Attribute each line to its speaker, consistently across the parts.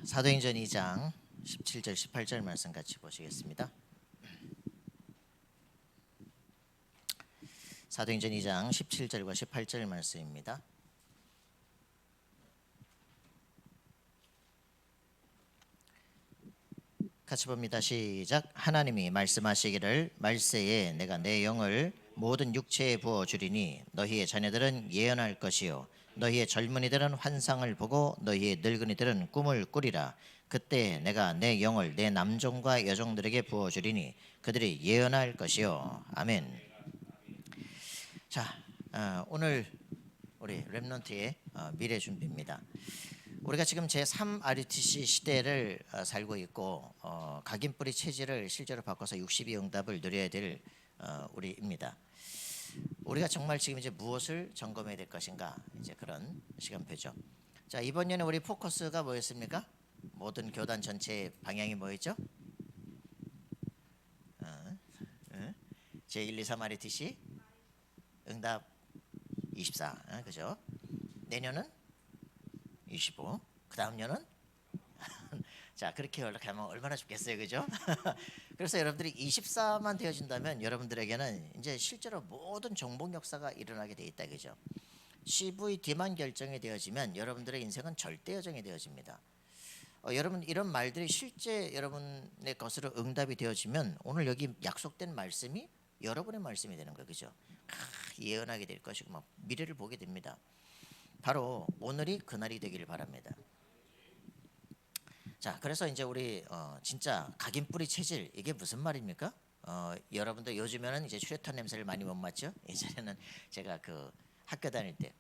Speaker 1: 사도행전 2장 17절 18절 말씀 같이 보시겠습니다. 사도행전 2장 17절과 18절 말씀입니다. 같이 봅니다. 시작. 하나님이 말씀하시기를 말세에 내가 내 영을 모든 육체에 부어 주리니 너희의 자녀들은 예언할 것이요 너희의 젊은이들은 환상을 보고 너희의 늙은이들은 꿈을 꾸리라. 그때 내가 내 영을 내 남종과 여종들에게 부어 주리니 그들이 예언할 것이요. 아멘. 자, 오늘 우리 렘넌트의 미래 준비입니다. 우리가 지금 제3 RUTC 시대를 살고 있고 각인뿌리 체질을 실제로 바꿔서 62응답을 누려야 될 우리입니다. 우리가 정말 지금 이제 무엇을 점검해야 될 것인가, 이제 그런 시간표죠. 자, 이번 년에 우리 포커스가 뭐였습니까? 모든 교단 전체의 방향이 뭐였죠? 제1, 2, 3 RUTC 응답 24, 그죠? 내년은 25. 그 다음 년은 자, 그렇게 연락하면 얼마나 좋겠어요, 그죠? 그래서 여러분들이 24만 되어진다면 여러분들에게는 이제 실제로 모든 정복 역사가 일어나게 돼 있다, 그죠? CVD만 결정이 되어지면 여러분들의 인생은 절대 여정이 되어집니다. 여러분, 이런 말들이 실제 여러분의 것으로 응답이 되어지면 오늘 여기 약속된 말씀이 여러분의 말씀이 되는 거예요, 그죠? 예언하게 될 것이고 막 미래를 보게 됩니다. 바로 오늘이 그날이 되기를 바랍니다. 자, 그래서 이제 우리 진짜 각인뿌리 체질, 이게 무슨 말입니까? 여러분들 요즘에는 이제 추레탄 냄새를 많이 못 맡죠? 예전에는 제가 그 학교 다닐 때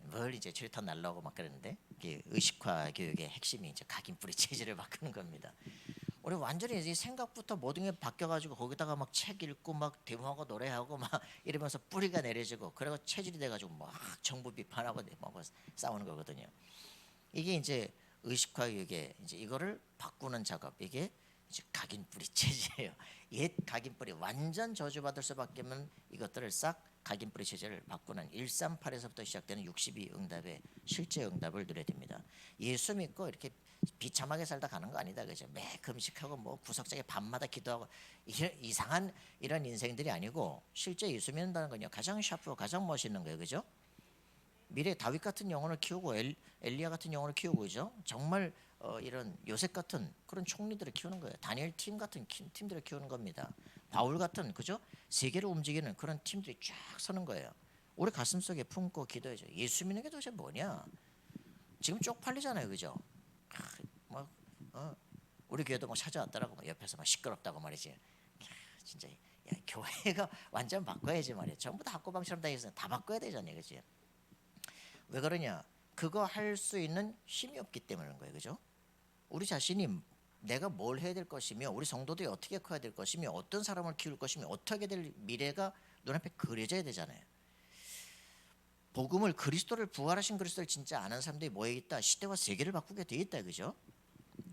Speaker 1: 뭘 이제 추레탄 날라오고 막 그랬는데, 이게 의식화 교육의 핵심이 이제 각인뿌리 체질을 바꾸는 겁니다. 우리 완전히 이제 생각부터 모든 게 바뀌어가지고 거기다가 막 책 읽고 막 데모하고 노래하고 막 이러면서 뿌리가 내려지고, 그리고 체질이 돼가지고 막 정부 비판하고 막 싸우는 거거든요. 이게 이제 의식화 교육에 이제 이거를 바꾸는 작업, 이게 이제 각인뿌리 체질이에요. 옛 각인뿌리 완전 저주받을 수밖에 없는 이것들을 싹 각인뿌리 체질을 바꾸는 138에서부터 시작되는 62응답의 실제 응답을 누려야 됩니다. 예수 믿고 이렇게 비참하게 살다 가는 거 아니다, 그죠? 매 금식하고 뭐 구석장에 밤마다 기도하고 이상한 이런 인생들이 아니고, 실제 예수 믿는다는 건요 가장 샤프고 가장 멋있는 거예요, 그죠? 미래 다윗 같은 영혼을 키우고 엘리야 같은 영혼을 키우고, 그죠? 정말 이런 요셉 같은 그런 총리들을 키우는 거예요. 다니엘 팀 같은 팀들을 키우는 겁니다. 바울 같은, 그죠? 세계를 움직이는 그런 팀들이 쫙 서는 거예요. 우리 가슴 속에 품고 기도해줘. 예수 믿는 게 도대체 뭐냐? 지금 쪽팔리잖아요, 그죠? 우리 교회도 뭐 찾아왔더라고, 막 옆에서 막 시끄럽다고 말이지. 진짜 야, 교회가 완전 바꿔야지 말이야. 전부 다 학고방처럼 다 바꿔야 되잖아요, 그지? 왜 그러냐? 그거 할 수 있는 힘이 없기 때문인 거예요, 그죠? 우리 자신이 내가 뭘 해야 될 것이며, 우리 성도들이 어떻게 커야 될 것이며, 어떤 사람을 키울 것이며, 어떻게 될 미래가 눈앞에 그려져야 되잖아요. 복음을, 그리스도를, 부활하신 그리스도를 진짜 아는 사람들이 모여있다, 시대와 세계를 바꾸게 돼 있다, 그죠?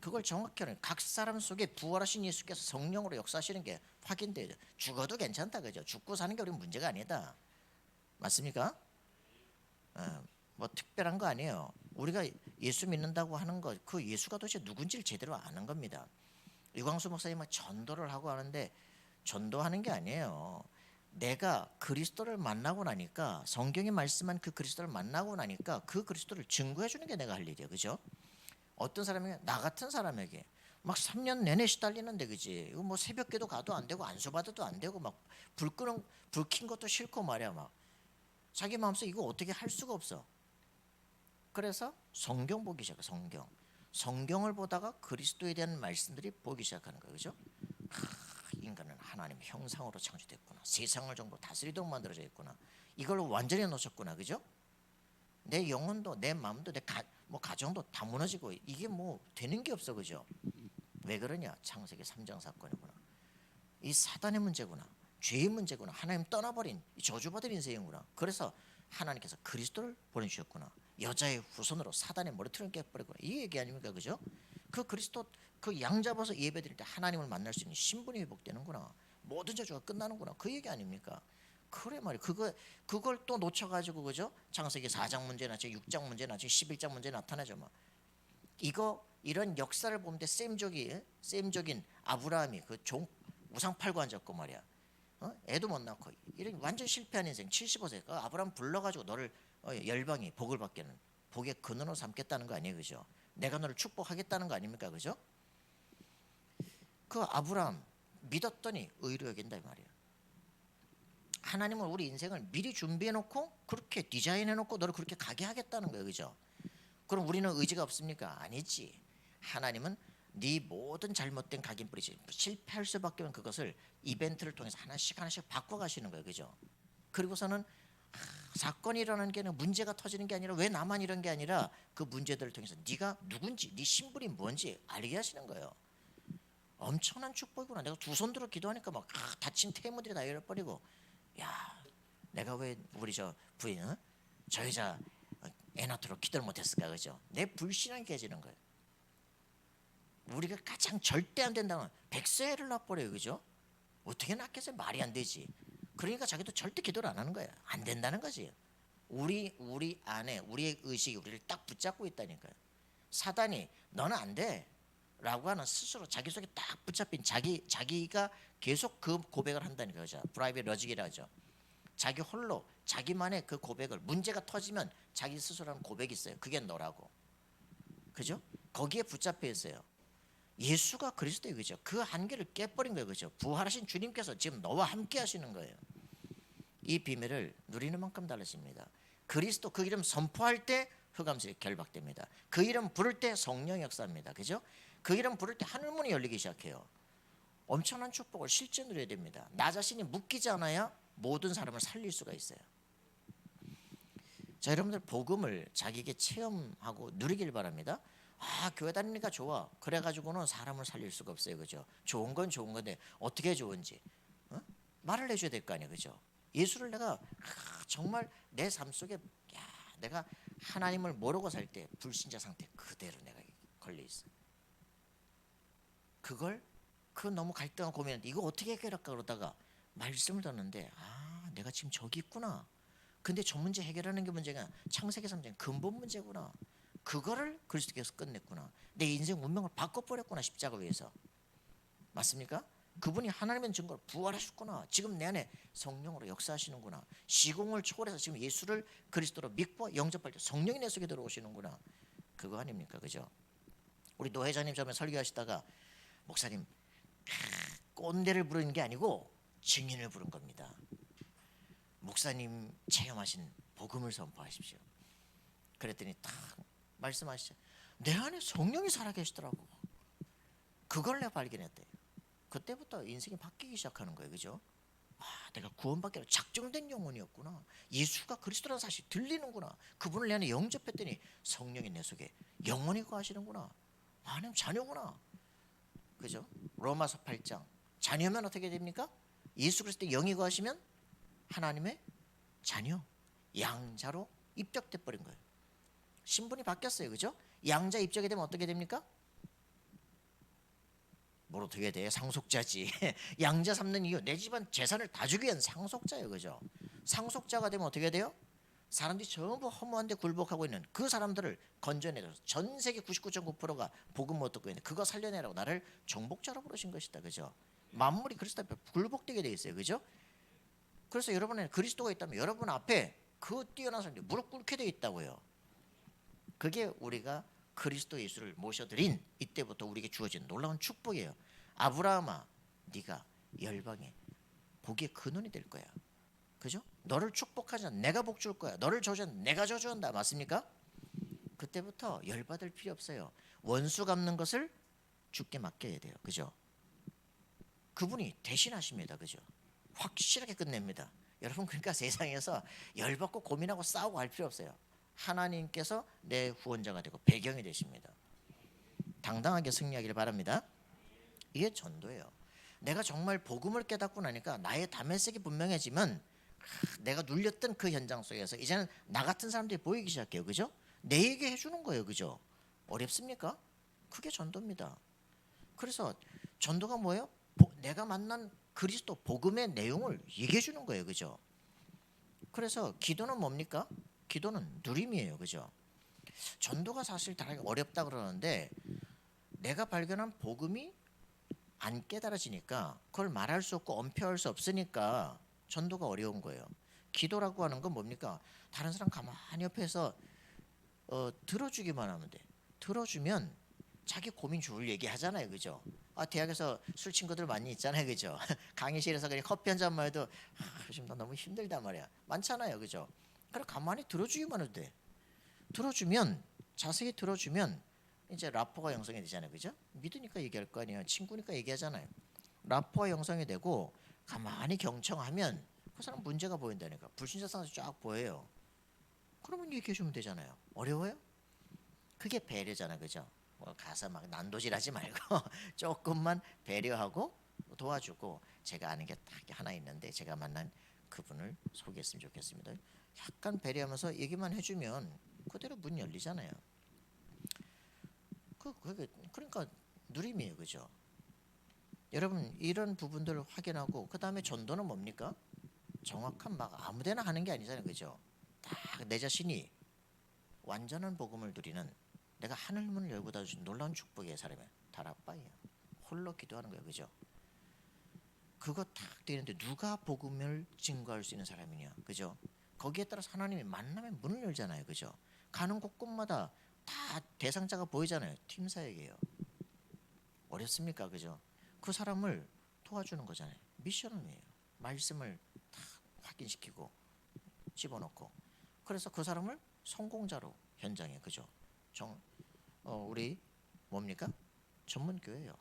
Speaker 1: 그걸 정확히 하는, 각 사람 속에 부활하신 예수께서 성령으로 역사하시는 게 확인돼야 돼. 죽어도 괜찮다, 그죠? 죽고 사는 게 우리 문제가 아니다. 맞습니까? 뭐 특별한 거 아니에요. 우리가 예수 믿는다고 하는 것, 그 예수가 도대체 누군지를 제대로 아는 겁니다. 유광수 목사님은 전도를 하고 하는데, 전도하는 게 아니에요. 내가 그리스도를 만나고 나니까, 성경이 말씀한 그 그리스도를 만나고 나니까 그 그리스도를 증거해 주는 게 내가 할 일이에요, 그죠? 어떤 사람에게, 나 같은 사람에게 막 3년 내내 시달리는데, 그지? 이거 뭐 새벽기도 가도 안 되고 안수 받아도 안 되고 막 불 킨 것도 싫고 말이야. 막 자기 마음속에 이거 어떻게 할 수가 없어. 그래서 성경 보기 시작해. 성경을 보다가 그리스도에 대한 말씀들이 보기 시작하는 거예요, 그죠? 인간은 하나님의 형상으로 창조됐구나. 세상을 전부 다스리도록 만들어져 있구나. 이걸 완전히 놓쳤구나, 그죠? 내 영혼도, 내 마음도, 내 가정도 다 무너지고, 이게 뭐 되는 게 없어, 그죠? 왜 그러냐? 창세기 3장 사건이구나. 이 사단의 문제구나. 죄의 문제구나. 하나님 떠나버린 저주받은 인생이구나. 그래서 하나님께서 그리스도를 보내주셨구나. 여자의 후손으로 사단의 머리털을 깨버리구나. 이 얘기 아닙니까, 그죠? 그 그리스도, 그 양 잡아서 예배드릴 때 하나님을 만날 수 있는 신분이 회복되는구나. 모든 저주가 끝나는구나. 그 얘기 아닙니까? 그래 말이야. 그걸 또 놓쳐가지고, 그죠? 창세기 4장 문제 나지, 6장 문제 나지, 11장 문제 나타나죠. 뭐 이거 이런 역사를 보는데 셈족인 아브라함이 그 우상 팔고 앉았고 말이야. 애도 못 낳고 이런 완전 실패한 인생 75세. 아브라함 불러가지고 너를 열방이 복을 받게는 복의 근원으로 삼겠다는 거 아니에요, 그죠? 내가 너를 축복하겠다는 거 아닙니까, 그죠? 그 아브라함 믿었더니 의로 여긴다 이 말이에요. 하나님은 우리 인생을 미리 준비해놓고 그렇게 디자인해놓고 너를 그렇게 가게 하겠다는 거예요, 그죠? 그럼 우리는 의지가 없습니까? 아니지. 하나님은 네 모든 잘못된 각인뿌리지 실패할 수밖에 없는 그것을 이벤트를 통해서 하나씩 바꿔가시는 거예요, 그죠? 그리고서는 사건이 일어나는 게 아니라 문제가 터지는 게 아니라 왜 나만 이런 게 아니라 그 문제들을 통해서 네가 누군지 네 신분이 뭔지 알게 하시는 거예요. 엄청난 축복이구나. 내가 두 손 들어 기도하니까 막 다친 태무들이 다 열어버리고, 야, 내가 왜 우리 저 부인은 저 여자 애 낳도록 기도를 못했을까, 그죠? 내 불신앙이 깨지는 거예요. 우리가 가장 절대 안 된다는 백세를 낳아버려요, 그죠? 어떻게 낳겠어요? 말이 안 되지. 그러니까 자기도 절대 기도를 안 하는 거예요. 안 된다는 거지. 우리 안에 우리의 의식이 우리를 딱 붙잡고 있다니까요. 사단이 너는 안 돼 라고 하는 스스로 자기 속에 딱 붙잡힌 자기가 계속 그 고백을 한다는 거죠. 프라이빗 러직이라 하죠. 자기 홀로 자기만의 그 고백을, 문제가 터지면 자기 스스로 하는 고백이 있어요. 그게 너라고, 그죠? 거기에 붙잡혀 있어요. 예수가 그리스도예요, 그죠? 그 한계를 깨버린 거예요, 그죠? 부활하신 주님께서 지금 너와 함께 하시는 거예요. 이 비밀을 누리는 만큼 달라집니다. 그리스도 그 이름 선포할 때 흑암색이 결박됩니다. 그 이름 부를 때 성령 역사입니다, 그죠? 그 이름 부를 때 하늘문이 열리기 시작해요. 엄청난 축복을 실제 누려야 됩니다. 나 자신이 묶이지 않아야 모든 사람을 살릴 수가 있어요. 자, 여러분들 복음을 자기에게 체험하고 누리길 바랍니다. 교회 다니니까 좋아. 그래가지고는 사람을 살릴 수가 없어요, 그죠? 좋은 건 좋은 건데 어떻게 좋은지 말을 해줘야 될 거 아니에요, 그죠? 예수를 내가 정말 내 삶 속에 내가 하나님을 모르고 살 때 불신자 상태 그대로 내가 걸려 있어. 그걸 너무 갈등하고 고민했는데 이거 어떻게 해결할까 그러다가 말씀을 듣는데 내가 지금 저기 있구나. 근데 저 문제 해결하는 게 문제가 창세기 3장 근본 문제구나. 그거를 그리스도께서 끝냈구나. 내 인생 운명을 바꿔버렸구나, 십자가 위에서. 맞습니까? 그분이 하나님의 증거로 부활하셨구나. 지금 내 안에 성령으로 역사하시는구나. 시공을 초월해서 지금 예수를 그리스도로 믿고 영접할 때 성령이 내 속에 들어오시는구나. 그거 아닙니까, 그죠? 우리 노 회장님 처음에 설교하시다가 목사님 꼰대를 부르는 게 아니고 증인을 부른 겁니다. 목사님 체험하신 복음을 선포하십시오. 그랬더니 딱 말씀하시죠. 내 안에 성령이 살아계시더라고. 그걸 내가 발견했대요. 그때부터 인생이 바뀌기 시작하는 거예요, 그죠? 내가 구원받기로 작정된 영혼이었구나. 예수가 그리스도라는 사실이 들리는구나. 그분을 내 안에 영접했더니 성령이 내 속에 영원히 거하시는구나. 하나님 자녀구나, 그죠? 로마서 8장 자녀면 어떻게 됩니까? 예수 그리스도 영이 거하시면 하나님의 자녀, 양자로 입적돼 버린 거예요. 신분이 바뀌었어요, 그죠? 양자 입적이 되면 어떻게 됩니까? 뭘 어떻게 돼? 상속자지. 양자 삼는 이유, 내 집안 재산을 다 주기 위한 상속자예요, 그죠? 상속자가 되면 어떻게 돼요? 사람들이 전부 허무한데 굴복하고 있는 그 사람들을 건져내서 전 세계 99.9%가 복음 못 듣고 있는데 그거 살려내라고 나를 정복자로 부르신 것이다, 그죠? 만물이 그리스도 앞에 굴복되게 돼 있어요, 그죠? 그래서 여러분은 그리스도가 있다면 여러분 앞에 그 뛰어난 사람들이 무릎 꿇게 돼 있다고요. 그게 우리가 그리스도 예수를 모셔드린 이때부터 우리에게 주어진 놀라운 축복이에요. 아브라함아, 네가 열방의 복의 근원이 될 거야, 그죠? 너를 축복하자 내가 복 줄 거야. 너를 저주한다 내가 저주한다. 맞습니까? 그때부터 열받을 필요 없어요. 원수 갚는 것을 주께 맡겨야 돼요, 그죠? 그분이 대신하십니다, 그죠? 확실하게 끝냅니다. 여러분, 그러니까 세상에서 열받고 고민하고 싸우고 할 필요 없어요. 하나님께서 내 후원자가 되고 배경이 되십니다. 당당하게 승리하기를 바랍니다. 이게 전도예요. 내가 정말 복음을 깨닫고 나니까 나의 담에색이 분명해지면 내가 눌렸던 그 현장 속에서 이제는 나 같은 사람들이 보이기 시작해요, 그죠? 내 얘기 해주는 거예요, 그죠? 어렵습니까? 그게 전도입니다. 그래서 전도가 뭐예요? 내가 만난 그리스도 복음의 내용을 얘기해 주는 거예요, 그죠? 그래서 기도는 뭡니까? 기도는 누림이에요, 그죠? 전도가 사실 다르게 어렵다 그러는데 내가 발견한 복음이 안 깨달아지니까 그걸 말할 수 없고 엄표할 수 없으니까 전도가 어려운 거예요. 기도라고 하는 건 뭡니까? 다른 사람 가만히 옆에서 들어주기만 하면 돼. 들어주면 자기 고민 줄 얘기 하잖아요, 그죠? 대학에서 술 친구들 많이 있잖아요, 그죠? 강의실에서 그냥 커피 한 잔만 해도 요즘 나 너무 힘들단 말이야. 많잖아요, 그죠? 그래 가만히 들어주기만 해도 돼. 들어주면 자세히 들어주면 이제 라포가 형성이 되잖아요, 그죠? 믿으니까 얘기할 거 아니에요. 친구니까 얘기하잖아요. 라포가 형성이 되고 가만히 경청하면 그 사람 문제가 보인다니까. 불신자상에서 쫙 보여요. 그러면 얘기해 주면 되잖아요. 어려워요? 그게 배려잖아, 그죠? 뭐 가서 막 난도질하지 말고 조금만 배려하고 도와주고, 제가 아는 게 딱 하나 있는데 제가 만난 그분을 소개했으면 좋겠습니다. 약간 배려하면서 얘기만 해주면 그대로 문 열리잖아요. 그러니까 누림이에요, 그죠? 여러분 이런 부분들을 확인하고 그 다음에 전도는 뭡니까? 정확한 막 아무데나 하는 게 아니잖아요, 그죠? 딱 내 자신이 완전한 복음을 누리는, 내가 하늘 문을 열고 닫아준 놀라운 축복의 사람이에요. 다락방이에요. 홀로 기도하는 거예요, 그죠? 그거 딱 되는데 누가 복음을 증거할 수 있는 사람이냐, 그죠? 거기에 따라서 하나님이 만남의 문을 열잖아요, 그죠? 가는 곳곳마다 다 대상자가 보이잖아요. 팀 사역이에요. 어렵습니까, 그죠? 그 사람을 도와주는 거잖아요. 미션이에요. 말씀을 다 확인시키고 집어넣고, 그래서 그 사람을 성공자로 현장에, 그죠? 우리 뭡니까? 전문교회예요.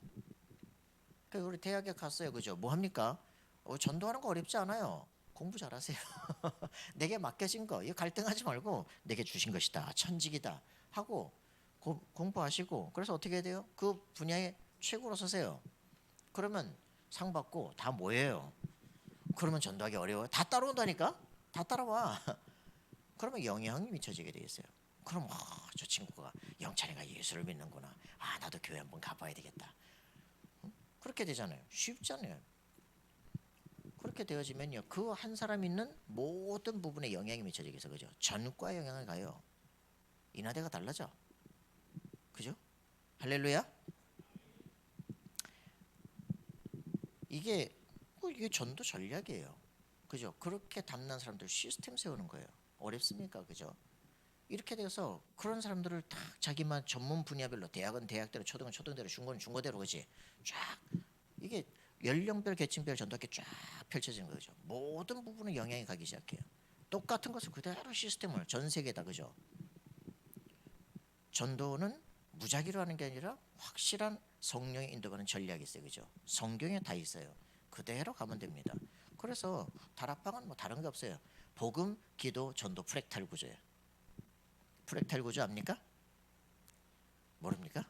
Speaker 1: 그러니까 우리 대학에 갔어요, 그죠? 뭐 합니까? 전도하는 거 어렵지 않아요. 공부 잘하세요. 내게 맡겨진 거, 이거 갈등하지 말고 내게 주신 것이다, 천직이다 하고 공부하시고, 그래서 어떻게 해야 돼요? 그 분야에 최고로 서세요. 그러면 상 받고 다 뭐예요? 그러면 전도하기 어려워요? 다 따라온다니까? 다 따라와. 그러면 영향이 미쳐지게 돼 있어요. 그럼 저 친구가 영찬이가 예수를 믿는구나. 나도 교회 한번 가봐야 되겠다. 그렇게 되잖아요. 쉽잖아요. 그렇게 되어지면요, 그 한 사람 있는 모든 부분에 영향이 미쳐지게 해서, 그죠? 전과 영향을 가요. 인하대가 달라져, 그죠? 할렐루야. 이게 전도 전략이에요, 그죠? 그렇게 담난 사람들 시스템 세우는 거예요. 어렵습니까, 그죠? 이렇게 돼서 그런 사람들을 딱 자기만 전문 분야별로, 대학은 대학대로, 초등은 초등대로, 중고는 중고대로, 그지? 쫙 이게 연령별, 계층별 전도학교 쫙 펼쳐지는 거죠. 모든 부분에 영향이 가기 시작해요. 똑같은 것을 그대로 시스템을 전 세계다, 그죠? 전도는 무작위로 하는 게 아니라 확실한 성령의 인도하는 전략이 있어요, 그죠? 성경에 다 있어요. 그대로 가면 됩니다. 그래서 다락방은 뭐 다른 게 없어요. 복음, 기도, 전도 프랙탈 구조예요. 프랙탈 구조 압니까? 모릅니까?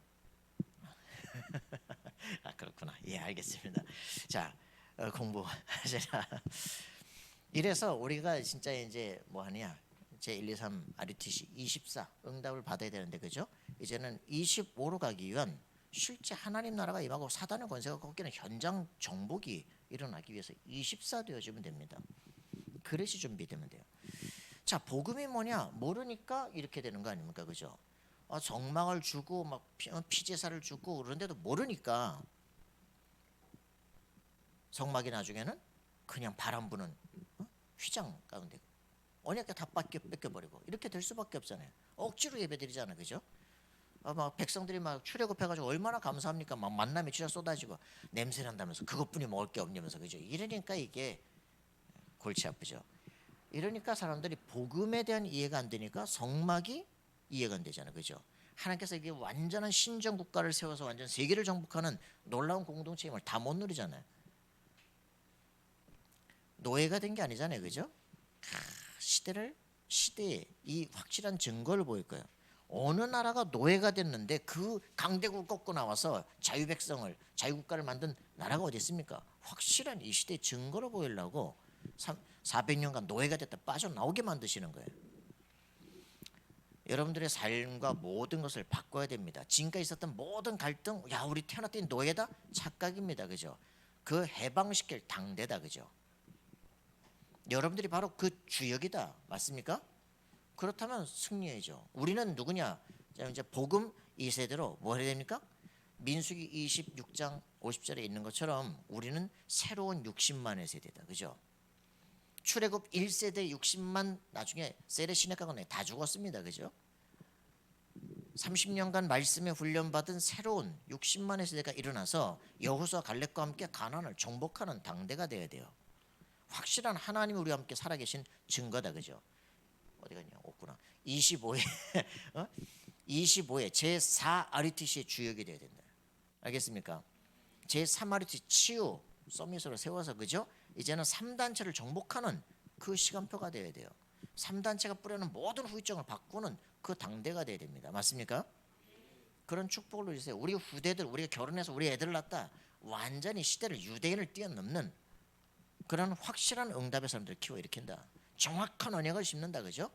Speaker 1: 그렇구나. 예, 알겠습니다. 자, 공부하시라. 이래서 우리가 진짜 이제 뭐 하냐? 제 1, 2, 3 RUTC 24 응답을 받아야 되는데, 그죠? 이제는 25로 가기 위한 실제 하나님 나라가 임하고 사단의 권세가 꺾이는 현장 정복이 일어나기 위해서 24 되어지면 됩니다. 그릇이 준비되면 돼요. 자, 복음이 뭐냐? 모르니까 이렇게 되는 거 아닙니까, 그죠? 정막을 주고 막 피제사를 주고 그런데도 모르니까 성막이 나중에는 그냥 바람 부는 휘장 가운데 언약궤 다 뺏겨버리고 이렇게 될 수밖에 없잖아요. 억지로 예배드리잖아요, 그죠? 막 백성들이 막 출애굽해가지고 얼마나 감사합니까? 막 만남의 취하 쏟아지고 냄새 난다면서 그것뿐이 먹을 게 없냐면서, 그죠? 이러니까 이게 골치 아프죠. 이러니까 사람들이 복음에 대한 이해가 안 되니까 성막이 이해가 안 되잖아요, 그죠? 하나님께서 이게 완전한 신정 국가를 세워서 완전 세계를 정복하는 놀라운 공동체임을 다 못 누리잖아요. 노예가 된 게 아니잖아요, 그죠? 시대에 이 확실한 증거를 보일 거예요. 어느 나라가 노예가 됐는데 그 강대국을 꺾고 나와서 자유백성을, 자유국가를 만든 나라가 어디 있습니까? 확실한 이 시대의 증거를 보이려고 400년간 노예가 됐다 빠져나오게 만드시는 거예요. 여러분들의 삶과 모든 것을 바꿔야 됩니다. 지금까지 있었던 모든 갈등, 야 우리 태어났더니 노예다? 착각입니다, 그죠? 그 해방시킬 당대다, 그죠? 여러분들이 바로 그 주역이다, 맞습니까? 그렇다면 승리해야죠. 우리는 누구냐? 자, 이제 복음 2세대로 뭐 해야 됩니까? 민수기 26장 50절에 있는 것처럼 우리는 새로운 60만의 세대다. 그죠? 출애굽 1세대 60만 나중에 세레시네가가 다 죽었습니다. 그죠? 30년간 말씀에 훈련받은 새로운 60만의 세대가 일어나서 여호수아 갈렙과 함께 가나안을 정복하는 당대가 되어야 돼요. 확실한 하나님이 우리와 함께 살아계신 증거다. 그죠? 어디 갔냐? 없구나. 25에 25에 제4 RUTC의 주역이 되어야 된다. 알겠습니까? 제3 RUTC 치유 서밋으로 세워서 그죠? 이제는 3단체를 정복하는 그 시간표가 되어야 돼요. 3단체가 뿌려는 모든 후유증을 바꾸는 그 당대가 되어야 됩니다. 맞습니까? 그런 축복을 누리세요. 우리 후대들, 우리가 결혼해서 우리 애들을 낳았다 완전히 시대를 유대인을 뛰어넘는 그런 확실한 응답의 사람들을 키워 일으킨다. 정확한 언약을 심는다. 그죠?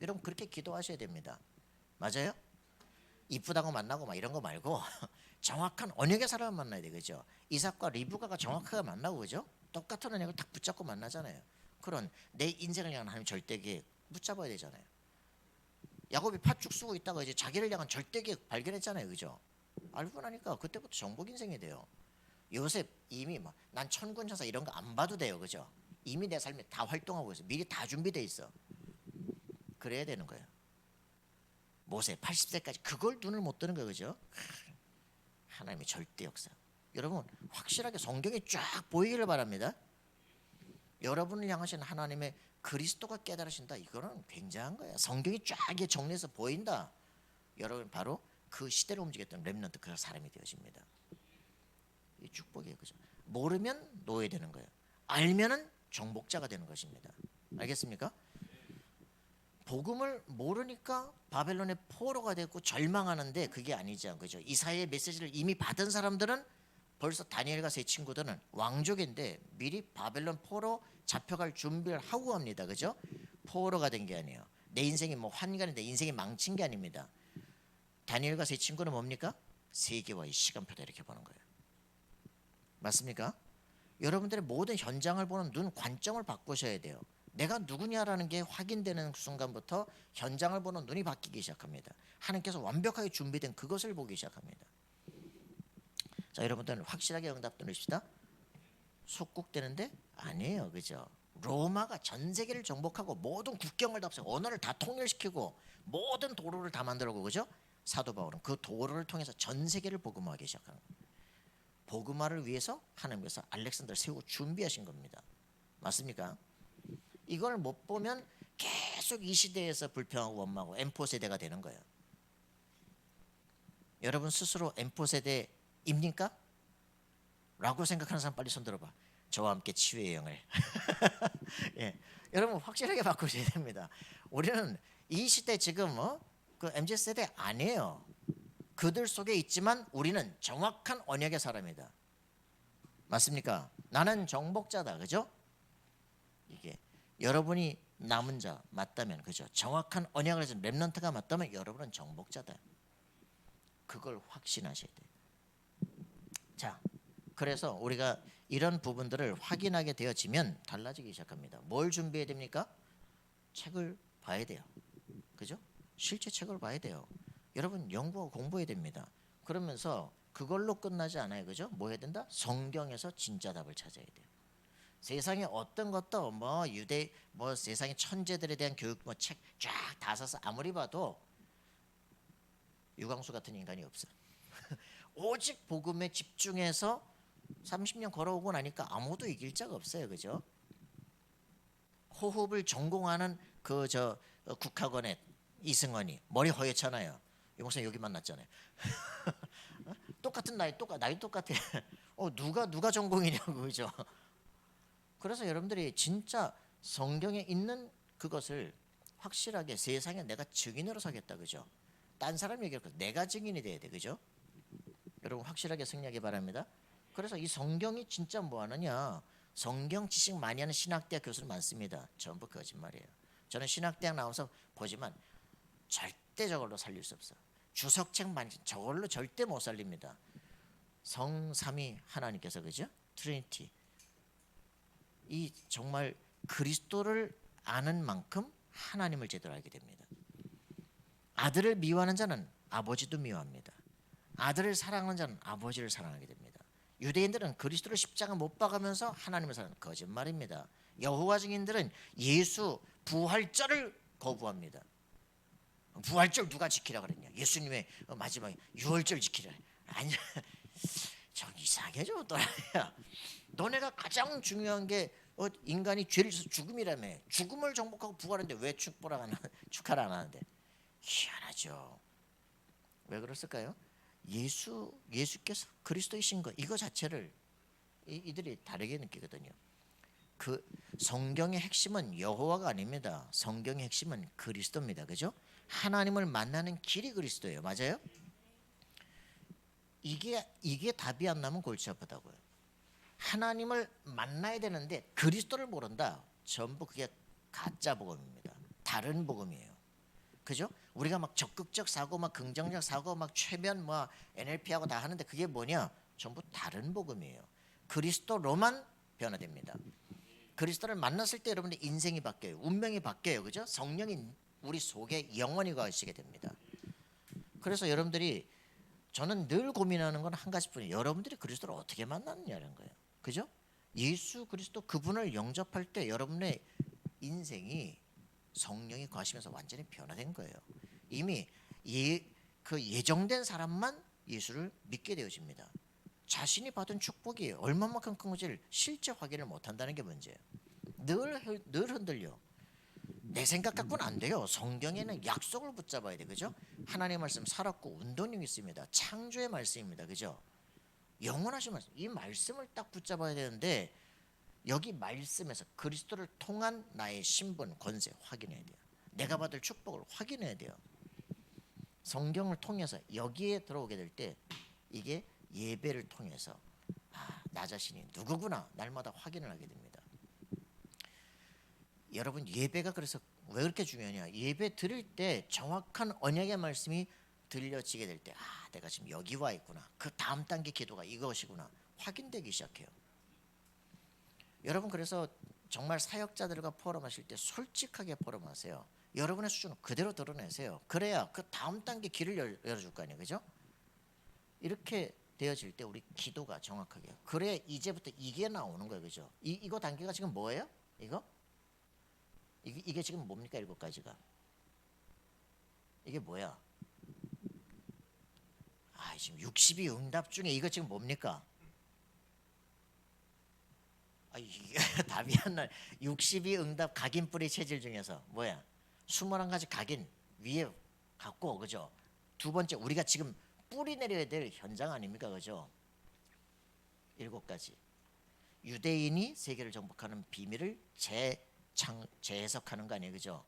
Speaker 1: 여러분 그렇게 기도하셔야 됩니다. 맞아요? 이쁘다고 만나고 막 이런 거 말고 정확한 언약의 사람을 만나야 돼. 그죠? 이삭과 리브가가 정확하게 만나고 그죠? 똑같은 언약을 딱 붙잡고 만나잖아요. 그런 내 인생을 향한 하나님 절대 계획 붙잡아야 되잖아요. 야곱이 팥죽 쓰고 있다가 이제 자기를 향한 절대 계획 발견했잖아요. 그죠? 알고 나니까 그때부터 정복 인생이 돼요. 요셉 이미 막 난 천군 천사 이런 거 안 봐도 돼요. 그죠? 이미 내 삶에 다 활동하고 있어. 미리 다 준비돼 있어. 그래야 되는 거예요. 모세 80세까지 그걸 눈을 못 뜨는 거예요. 그죠? 하나님의 절대 역사. 여러분 확실하게 성경이 쫙 보이기를 바랍니다. 여러분을 향하신 하나님의 그리스도가 깨달으신다. 이거는 굉장한 거예요. 성경이 쫙 정리해서 보인다. 여러분 바로 그 시대를 움직였던 렘넌트 그 사람이 되어집니다. 이 축복이에요. 그죠? 모르면 노예되는 거예요. 알면은 정복자가 되는 것입니다. 알겠습니까? 복음을 모르니까 바벨론의 포로가 됐고 절망하는데 그게 아니죠. 그죠? 이사야의 메시지를 이미 받은 사람들은 벌써 다니엘과 세 친구들은 왕족인데 미리 바벨론 포로 잡혀갈 준비를 하고 합니다. 그죠? 포로가 된 게 아니에요. 내 인생이 뭐 환관인데 인생이 망친 게 아닙니다. 다니엘과 세 친구는 뭡니까? 세계와의 시간표다 이렇게 보는 거예요. 맞습니까? 여러분들의 모든 현장을 보는 눈 관점을 바꾸셔야 돼요. 내가 누구냐라는 게 확인되는 순간부터 현장을 보는 눈이 바뀌기 시작합니다. 하나님께서 완벽하게 준비된 그것을 보기 시작합니다. 자, 여러분들은 확실하게 응답 들으십시다. 속국되는데 아니에요. 그죠? 로마가 전 세계를 정복하고 모든 국경을 다 없애고 언어를 다 통일시키고 모든 도로를 다 만들고 그죠? 사도 바울은 그 도로를 통해서 전 세계를 복음화하기 시작하는 거예요. 복음화를 위해서 하나님께서 알렉산더를 세우고 준비하신 겁니다. 맞습니까? 이걸 못 보면 계속 이 시대에서 불평하고 원망하고 M4 세대가 되는 거예요. 여러분 스스로 M4 세대입니까? 라고 생각하는 사람 빨리 손 들어봐. 저와 함께 치유의 영을 예. 여러분 확실하게 바꾸셔야 됩니다. 우리는 이 시대 지금 그 MZ 세대 아니에요. 그들 속에 있지만 우리는 정확한 언약의 사람이다. 맞습니까? 나는 정복자다. 그죠? 이게 여러분이 남은 자 맞다면 그죠? 정확한 언약을 가진 렘넌트가 맞다면 여러분은 정복자다. 그걸 확신하셔야 돼요. 자, 그래서 우리가 이런 부분들을 확인하게 되어지면 달라지기 시작합니다. 뭘 준비해야 됩니까? 책을 봐야 돼요. 그죠? 실제 책을 봐야 돼요. 여러분 연구하고 공부해야 됩니다. 그러면서 그걸로 끝나지 않아요. 그죠? 뭐 해야 된다? 성경에서 진짜 답을 찾아야 돼요. 세상에 어떤 것도 뭐 유대 뭐 세상의 천재들에 대한 교육 뭐 책 쫙 다 사서 아무리 봐도 유광수 같은 인간이 없어. 오직 복음에 집중해서 30년 걸어오고 나니까 아무도 이길 자가 없어요. 그죠? 호흡을 전공하는 그 국학원의 이승원이 머리 허옇잖아요. 이 목사님 여기 만났잖아요. 똑같은 나이 똑같아. 누가 전공이냐고 그죠? 그래서 여러분들이 진짜 성경에 있는 그것을 확실하게 세상에 내가 증인으로 서겠다. 그죠? 딴 사람 얘기할 내가 증인이 돼야 돼. 그죠? 여러분 확실하게 승리하기 바랍니다. 그래서 이 성경이 진짜 뭐 하느냐? 성경 지식 많이 하는 신학대학 교수는 많습니다. 전부 거짓말이에요. 저는 신학대학 나와서 보지만 절대 저걸로 살릴 수 없어. 주석책 많이 저걸로 절대 못 살립니다. 성삼위 하나님께서 그죠? 트리니티. 이 정말 그리스도를 아는 만큼 하나님을 제대로 알게 됩니다. 아들을 미워하는 자는 아버지도 미워합니다. 아들을 사랑하는 자는 아버지를 사랑하게 됩니다. 유대인들은 그리스도를 십자가 못 박으면서 하나님을 사랑하는 거짓말입니다. 여호와 증인들은 예수 부활절을 거부합니다. 부활절 누가 지키라 그랬냐? 예수님의 마지막에 유월절 지키라. 아니야. 좀 이상하게 좀 또라이야. 너네가 가장 중요한 게 인간이 죄를 져서 죽음이라며. 죽음을 정복하고 부활하는데 왜 축하를 안 하는데? 희한하죠. 왜 그랬을까요? 예수께서 그리스도이신 것 이거 자체를 이들이 다르게 느끼거든요. 그 성경의 핵심은 여호와가 아닙니다. 성경의 핵심은 그리스도입니다. 그죠? 하나님을 만나는 길이 그리스도예요. 맞아요? 이게 답이 안 나면 골치 아프다고요. 하나님을 만나야 되는데 그리스도를 모른다. 전부 그게 가짜 복음입니다. 다른 복음이에요. 그죠? 우리가 막 적극적 사고, 막 긍정적 사고, 막 최면, 뭐 NLP하고 다 하는데 그게 뭐냐? 전부 다른 복음이에요. 그리스도로만 변화됩니다. 그리스도를 만났을 때 여러분들 인생이 바뀌어요. 운명이 바뀌어요. 그죠? 성령이 우리 속에 영원히 거하시게 됩니다. 그래서 여러분들이 저는 늘 고민하는 건 한 가지뿐이에요. 여러분들이 그리스도를 어떻게 만났느냐는 거예요. 그죠? 예수 그리스도 그분을 영접할 때 여러분의 인생이 성령이 거하시면서 완전히 변화된 거예요. 이미 그 예정된 사람만 예수를 믿게 되어집니다. 자신이 받은 축복이 얼마만큼 큰 건지를 실제 확인을 못한다는 게 문제예요. 늘 흔들려. 내 생각 갖고는 안 돼요. 성경에는 약속을 붙잡아야 돼. 그죠? 하나님의 말씀 살았고 운동력이 있습니다. 창조의 말씀입니다. 그죠? 영원하신 말씀. 이 말씀을 딱 붙잡아야 되는데 여기 말씀에서 그리스도를 통한 나의 신분, 권세 확인해야 돼요. 내가 받을 축복을 확인해야 돼요. 성경을 통해서 여기에 들어오게 될 때 이게 예배를 통해서 나 자신이 누구구나 날마다 확인을 하게 됩니다. 여러분 예배가 그래서 왜 그렇게 중요하냐? 예배 드릴 때 정확한 언약의 말씀이 들려지게 될 때 내가 지금 여기 와 있구나. 그 다음 단계 기도가 이것이구나. 확인되기 시작해요. 여러분 그래서 정말 사역자들과 포럼하실 때 솔직하게 포럼하세요. 여러분의 수준을 그대로 드러내세요. 그래야 그 다음 단계 길을 열어줄 거 아니에요. 그죠? 이렇게 되어질 때 우리 기도가 정확하게 그래 이제부터 이게 나오는 거예요. 그죠? 이거 단계가 지금 뭐예요? 이게 지금 뭡니까? 7가지가 이게 뭐야? 지금 60이 응답 중에 이거 지금 뭡니까? 이게 답이 안 나. 60이 응답 각인뿌리 체질 중에서 뭐야? 21가지 각인 위에 갖고 그죠? 두 번째 우리가 지금 뿌리 내려야 될 현장 아닙니까? 그죠? 7가지 유대인이 세계를 정복하는 비밀을 재해석하는 거 아니에요? 그죠?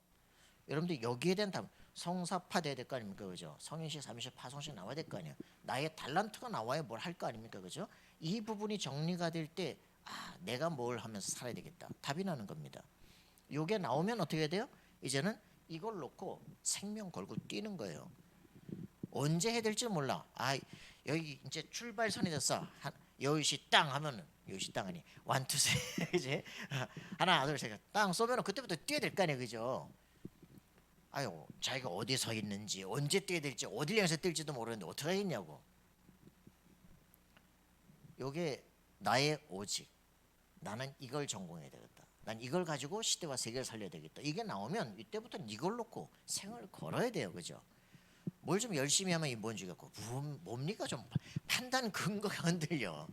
Speaker 1: 여러분들 여기에 대한 답 성사파 돼야 될 거 아닙니까? 그죠? 성인식, 삼인식, 파송식 나와야 될 거 아니에요? 나의 달란트가 나와야 뭘 할 거 아닙니까? 그죠? 이 부분이 정리가 될 때 내가 뭘 하면서 살아야 되겠다. 답이 나는 겁니다. 요게 나오면 어떻게 해야 돼요? 이제는 이걸 놓고 생명 걸고 뛰는 거예요. 언제 해야 될지 몰라. 여기 이제 출발선이 됐어. 여의시 땅 하면은 여의시 땅 아니 완투세 이제 하나 둘 셋 땅 쏘면은 그때부터 뛰어야 될 거 아니에요. 그죠? 자기가 어디에 서 있는지 언제 뛰어야 될지 어딜 향해서 뛸지도 모르는데 어떻게 하겠냐고. 요게 나의 오직 나는 이걸 전공해야 되겠다. 난 이걸 가지고 시대와 세계를 살려야 되겠다. 이게 나오면 이때부터는 이걸 놓고 생을 걸어야 돼요. 그죠? 뭘 좀 열심히 하면 이 뭔지 갖고 뭡니까? 좀 판단 근거가 흔들려.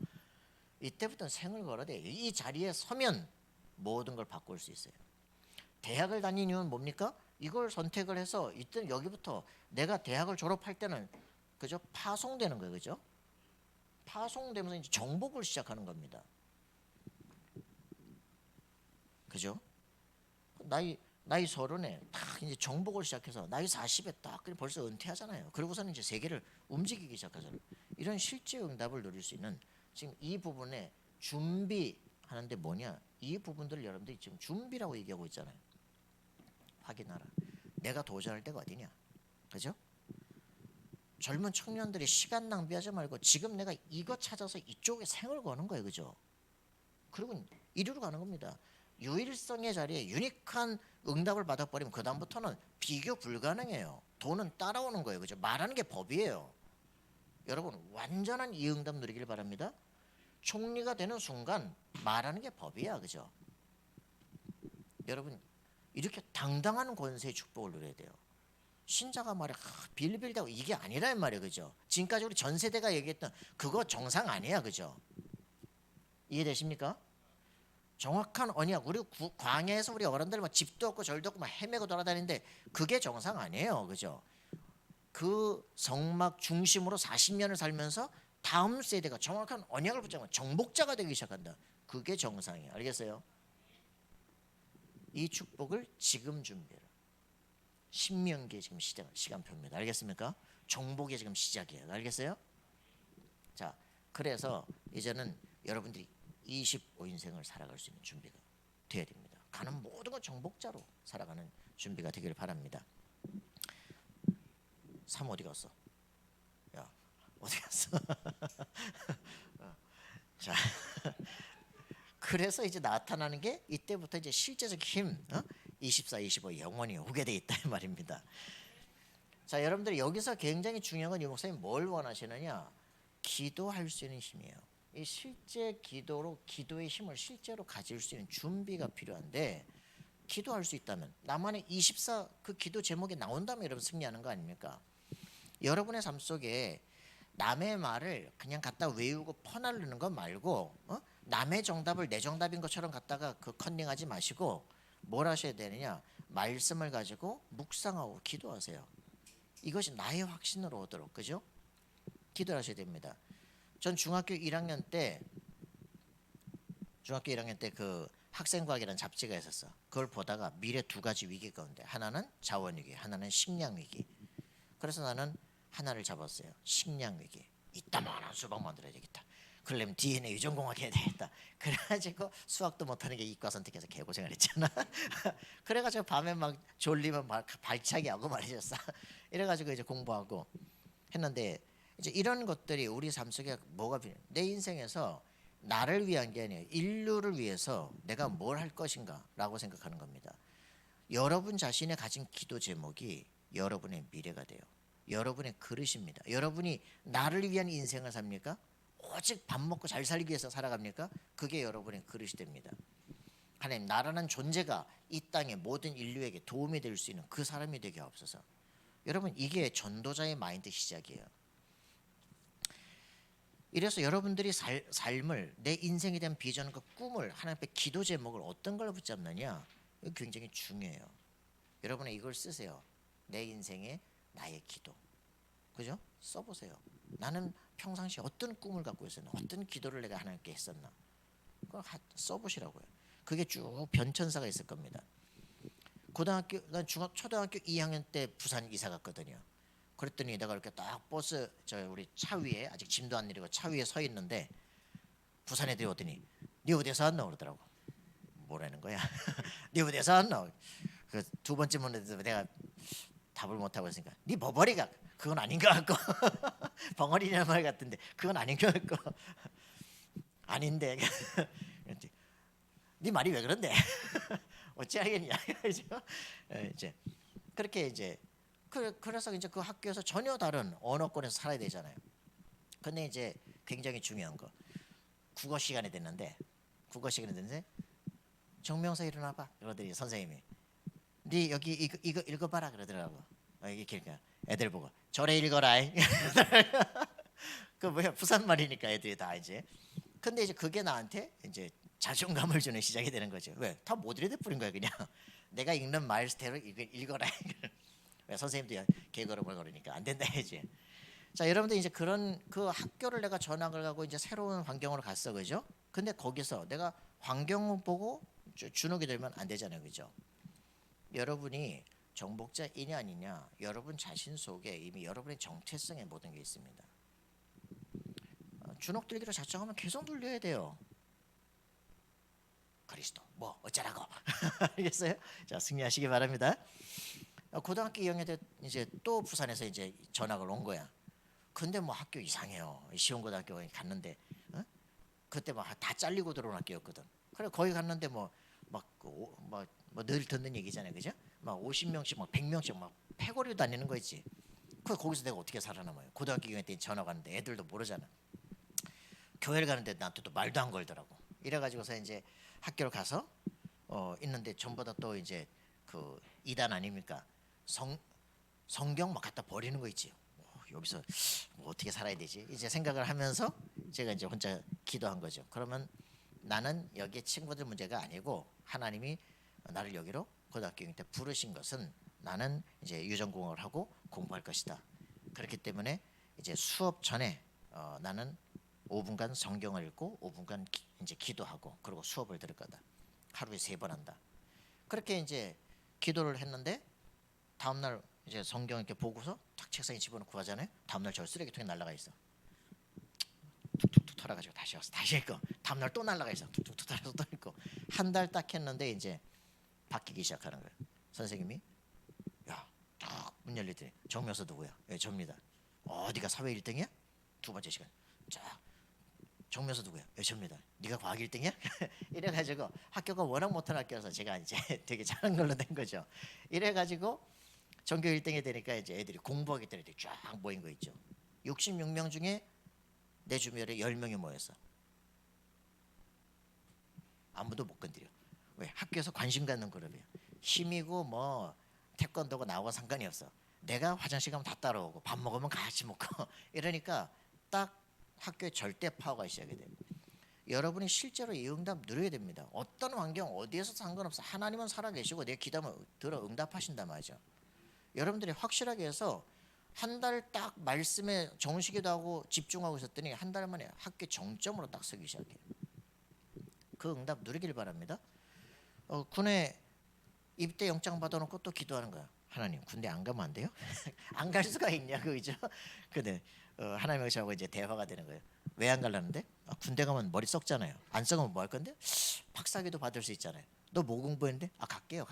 Speaker 1: 이때부터는 생을 걸어야 돼요. 이 자리에 서면 모든 걸 바꿀 수 있어요. 대학을 다니는 이유는 뭡니까? 이걸 선택을 해서 이때 여기부터 내가 대학을 졸업할 때는 그죠? 파송되는 거예요. 그죠? 파송되면서 이제 정복을 시작하는 겁니다. 그죠? 나이 30에 딱 이제 정복을 시작해서 나이 40에 딱 벌써 은퇴하잖아요. 그러고서는 이제 세계를 움직이기 시작하잖아요. 이런 실제 응답을 누릴 수 있는 지금 이 부분에 준비하는데 뭐냐? 이 부분들을 여러분들이 지금 준비라고 얘기하고 있잖아요. 확인하라. 내가 도전할 때가 어디냐? 그죠? 젊은 청년들이 시간 낭비하지 말고 지금 내가 이거 찾아서 이쪽에 생을 거는 거예요. 그죠? 그리고 이리로 가는 겁니다. 유일성의 자리에 유니크한 응답을 받아버리면 그 다음부터는 비교 불가능해요. 돈은 따라오는 거예요. 그죠? 말하는 게 법이에요. 여러분 완전한 이응답 누리길 바랍니다. 총리가 되는 순간 말하는 게 법이야, 그죠? 여러분 이렇게 당당한 권세의 축복을 누려야 돼요. 신자가 말해 빌빌대고 이게 아니란 말이에요, 그죠? 지금까지 우리 전 세대가 얘기했던 그거 정상 아니야, 그죠? 이해되십니까? 정확한 언약. 우리 광야에서 우리 어른들 막 집도 없고 절도 없고 막 헤매고 돌아다니는데 그게 정상 아니에요, 그죠? 그 성막 중심으로 40년을 살면서 다음 세대가 정확한 언약을 붙잡고 정복자가 되기 시작한다. 그게 정상이에요. 알겠어요? 이 축복을 지금 준비해라. 신명기에 지금 시간표입니다. 알겠습니까? 정복이 지금 시작이에요. 알겠어요? 자, 그래서 이제는 여러분들이 25인생을 살아갈 수 있는 준비가 돼야 됩니다. 가는 모든 건 정복자로 살아가는 준비가 되기를 바랍니다. 3 어디 갔어? 야, 어디 갔어? 자, 그래서 이제 나타나는 게 이때부터 이제 실제적 힘, 24, 25 영원히 오게 돼 있다 이 말입니다. 자, 여러분들 여기서 굉장히 중요한 건 이 목사님 뭘 원하시느냐? 기도할 수 있는 힘이에요. 이 실제 기도로 기도의 힘을 실제로 가질 수 있는 준비가 필요한데 기도할 수 있다면 나만의 24 그 기도 제목이 나온다면 여러분 승리하는 거 아닙니까? 여러분의 삶 속에 남의 말을 그냥 갖다 외우고 퍼나르는 거 말고 남의 정답을 내 정답인 것처럼 갖다가 그 컨닝하지 마시고 뭘 하셔야 되느냐? 말씀을 가지고 묵상하고 기도하세요. 이것이 나의 확신으로 오도록, 그죠? 기도를 하셔야 됩니다. 전 중학교 1학년 때 그 학생과학이라는 잡지가 있었어. 그걸 보다가 미래 두 가지 위기 가운데 하나는 자원 위기, 하나는 식량 위기. 그래서 나는 하나를 잡았어요. 식량 위기. 이따만한 수박 만들어야 되겠다. 그러려면 DNA 유전공학 해야 되겠다. 그래가지고 수학도 못하는 게 이과 선택해서 개고생을 했잖아. 그래가지고 밤에 막 졸리면 막 발차기 하고 말이죠. 이래가지고 이제 공부하고 했는데 이제 이런 것들이 우리 삶 속에 뭐가 필요해? 내 인생에서 나를 위한 게 아니에요. 인류를 위해서 내가 뭘 할 것인가라고 생각하는 겁니다. 여러분 자신의 가진 기도 제목이 여러분의 미래가 돼요. 여러분의 그릇입니다. 여러분이 나를 위한 인생을 삽니까? 오직 밥 먹고 잘 살기 위해서 살아갑니까? 그게 여러분의 그릇이 됩니다. 하나님, 나라는 존재가 이 땅의 모든 인류에게 도움이 될 수 있는 그 사람이 되게 하옵소서. 여러분 이게 전도자의 마인드 시작이에요. 이래서 여러분들이 삶을 내 인생에 대한 비전과 꿈을 하나님 앞에 기도 제목을 어떤 걸 붙잡느냐 이거 굉장히 중요해요. 여러분은 이걸 쓰세요. 내 인생의 나의 기도, 그죠? 써보세요. 나는 평상시에 어떤 꿈을 갖고 있었나, 어떤 기도를 내가 하나님께 했었나, 그걸 써보시라고요. 그게 쭉 변천사가 있을 겁니다. 난 초등학교 2학년 때 부산 이사 갔거든요. 그랬더니 내가 이렇게 딱 버스 우리 차 위에 아직 짐도 안 내리고 차 위에 서 있는데 부산 애들이 오더니 네 어디서 왔나 그러더라고. 뭐라는 거야? 네 어디서 왔나? 그 두 번째 문제도 내가 답을 못 하고 있으니까 네 버버리가 그건 아닌 것 같고 벙어리라는 말 같은데 그건 아닌 것 같고 아닌데 네 말이 왜 그런데 어찌 하겠냐 이제 그렇게 이제 그래서 이제 그 학교에서 전혀 다른 언어권에서 살아야 되잖아요. 근데 이제 굉장히 중요한 거 국어 시간이 됐는데 정명사 일어나봐 그러더니 선생님이 네 여기 이거 읽어봐라 그러더라고. 이게 그러니까 애들 보고 저래 읽어라. 그 뭐야 부산 말이니까 애들이 다 이제. 근데 이제 그게 나한테 이제 자존감을 주는 시작이 되는 거죠. 왜? 다 못 읽어 뿌린 거야 그냥. 내가 읽는 말스테로 읽어라. 왜 선생님도 개그로 뭘 그러니까 안 된다 해야지. 자 여러분들 이제 그런 그 학교를 내가 전학을 가고 이제 새로운 환경으로 갔어, 그죠? 근데 거기서 내가 환경을 보고 주눅이 들면 안 되잖아요, 그죠? 여러분이 정복자이냐 아니냐 여러분 자신 속에 이미 여러분의 정체성의 모든 게 있습니다. 주눅 들기로 작정하면 계속 눌려야 돼요. 그리스도 뭐 어쩌라고 알겠어요? 자 승리하시기 바랍니다. 고등학교 2학년 때 이제 또 부산에서 이제 전학을 온 거야. 근데 뭐 학교 이상해요. 시원고등학교 갔는데 그때 막 다 잘리고 들어온 학교였거든. 그래 거기 갔는데 뭐 늘 듣는 얘기잖아요, 그죠? 막 50명씩 막 100명씩 막 패거리로 다니는 거 있지. 거기서 내가 어떻게 살아남아요? 고등학교 2학년 때 전화 가는데 애들도 모르잖아. 교회를 가는데 나한테 또 말도 안 걸더라고. 이래가지고서 이제 학교를 가서 있는데 전부 다 또 이제 그 이단 아닙니까? 성경 막 갖다 버리는 거 있지. 여기서 뭐 어떻게 살아야 되지? 이제 생각을 하면서 제가 이제 혼자 기도한 거죠. 그러면 나는 여기에 친구들 문제가 아니고 하나님이 나를 여기로 고등학교 6학년 때 부르신 것은 나는 이제 유전공학을 하고 공부할 것이다. 그렇기 때문에 이제 수업 전에 나는 5분간 성경을 읽고 5분간 이제 기도하고 그리고 수업을 들을 거다. 하루에 3번 한다. 그렇게 이제 기도를 했는데 다음 날 이제 성경 이렇게 보고서 탁 책상에 집어넣고 하잖아요. 다음 날 저 쓰레기통에 날라가 있어. 툭툭툭 털어가지고 다시 와서 다시 읽고 다음 날 또 날라가 있어. 툭툭툭 털어서 또 읽고 한 달 딱 했는데 이제 바뀌기 시작하는 거예요. 선생님이 딱 문 열리더니 정묘서 누구야? 예, 접니다. 네가 사회 1등이야? 두 번째 시간 쫙 정묘서 누구야? 예, 접니다. 네가 과학 1등이야? 이래가지고 학교가 워낙 못한 학교라서 제가 이제 되게 잘한 걸로 된 거죠. 이래가지고 전교 1등이 되니까 이제 애들이 공부하겠다는 애들이 쫙 모인 거 있죠. 66명 중에 내 주변에 10명이 모였어. 아무도 못 건드려. 왜? 학교에서 관심 갖는 그룹이야. 힘이고 뭐 태권도고 나하고 상관이 없어. 내가 화장실 가면 다 따라오고 밥 먹으면 같이 먹고 이러니까 딱 학교에 절대 파워가 시작이 돼요. 여러분이 실제로 이 응답 누려야 됩니다. 어떤 환경 어디에서 상관없어. 하나님은 살아계시고 내 기도만 들어 응답하신단 말이죠. 여러분들이 확실하게 해서 한 달 딱 말씀에 정식기도 하고 집중하고 있었더니 한 달 만에 학교 정점으로 딱 서기 시작해요. 그 응답 누리길 바랍니다. 군에 입대 영장 받아놓고 또 기도하는 거야. 하나님 군대 안 가면 안 돼요? 안 갈 수가 있냐고 그죠? 근데 하나님하고 저하고 이제 대화가 되는 거예요. 왜 안 갈라는데? 군대 가면 머리 썩잖아요. 안 썩으면 뭐 할 건데? 박사기도 받을 수 있잖아요. 너 뭐 공부했는데? 갈게.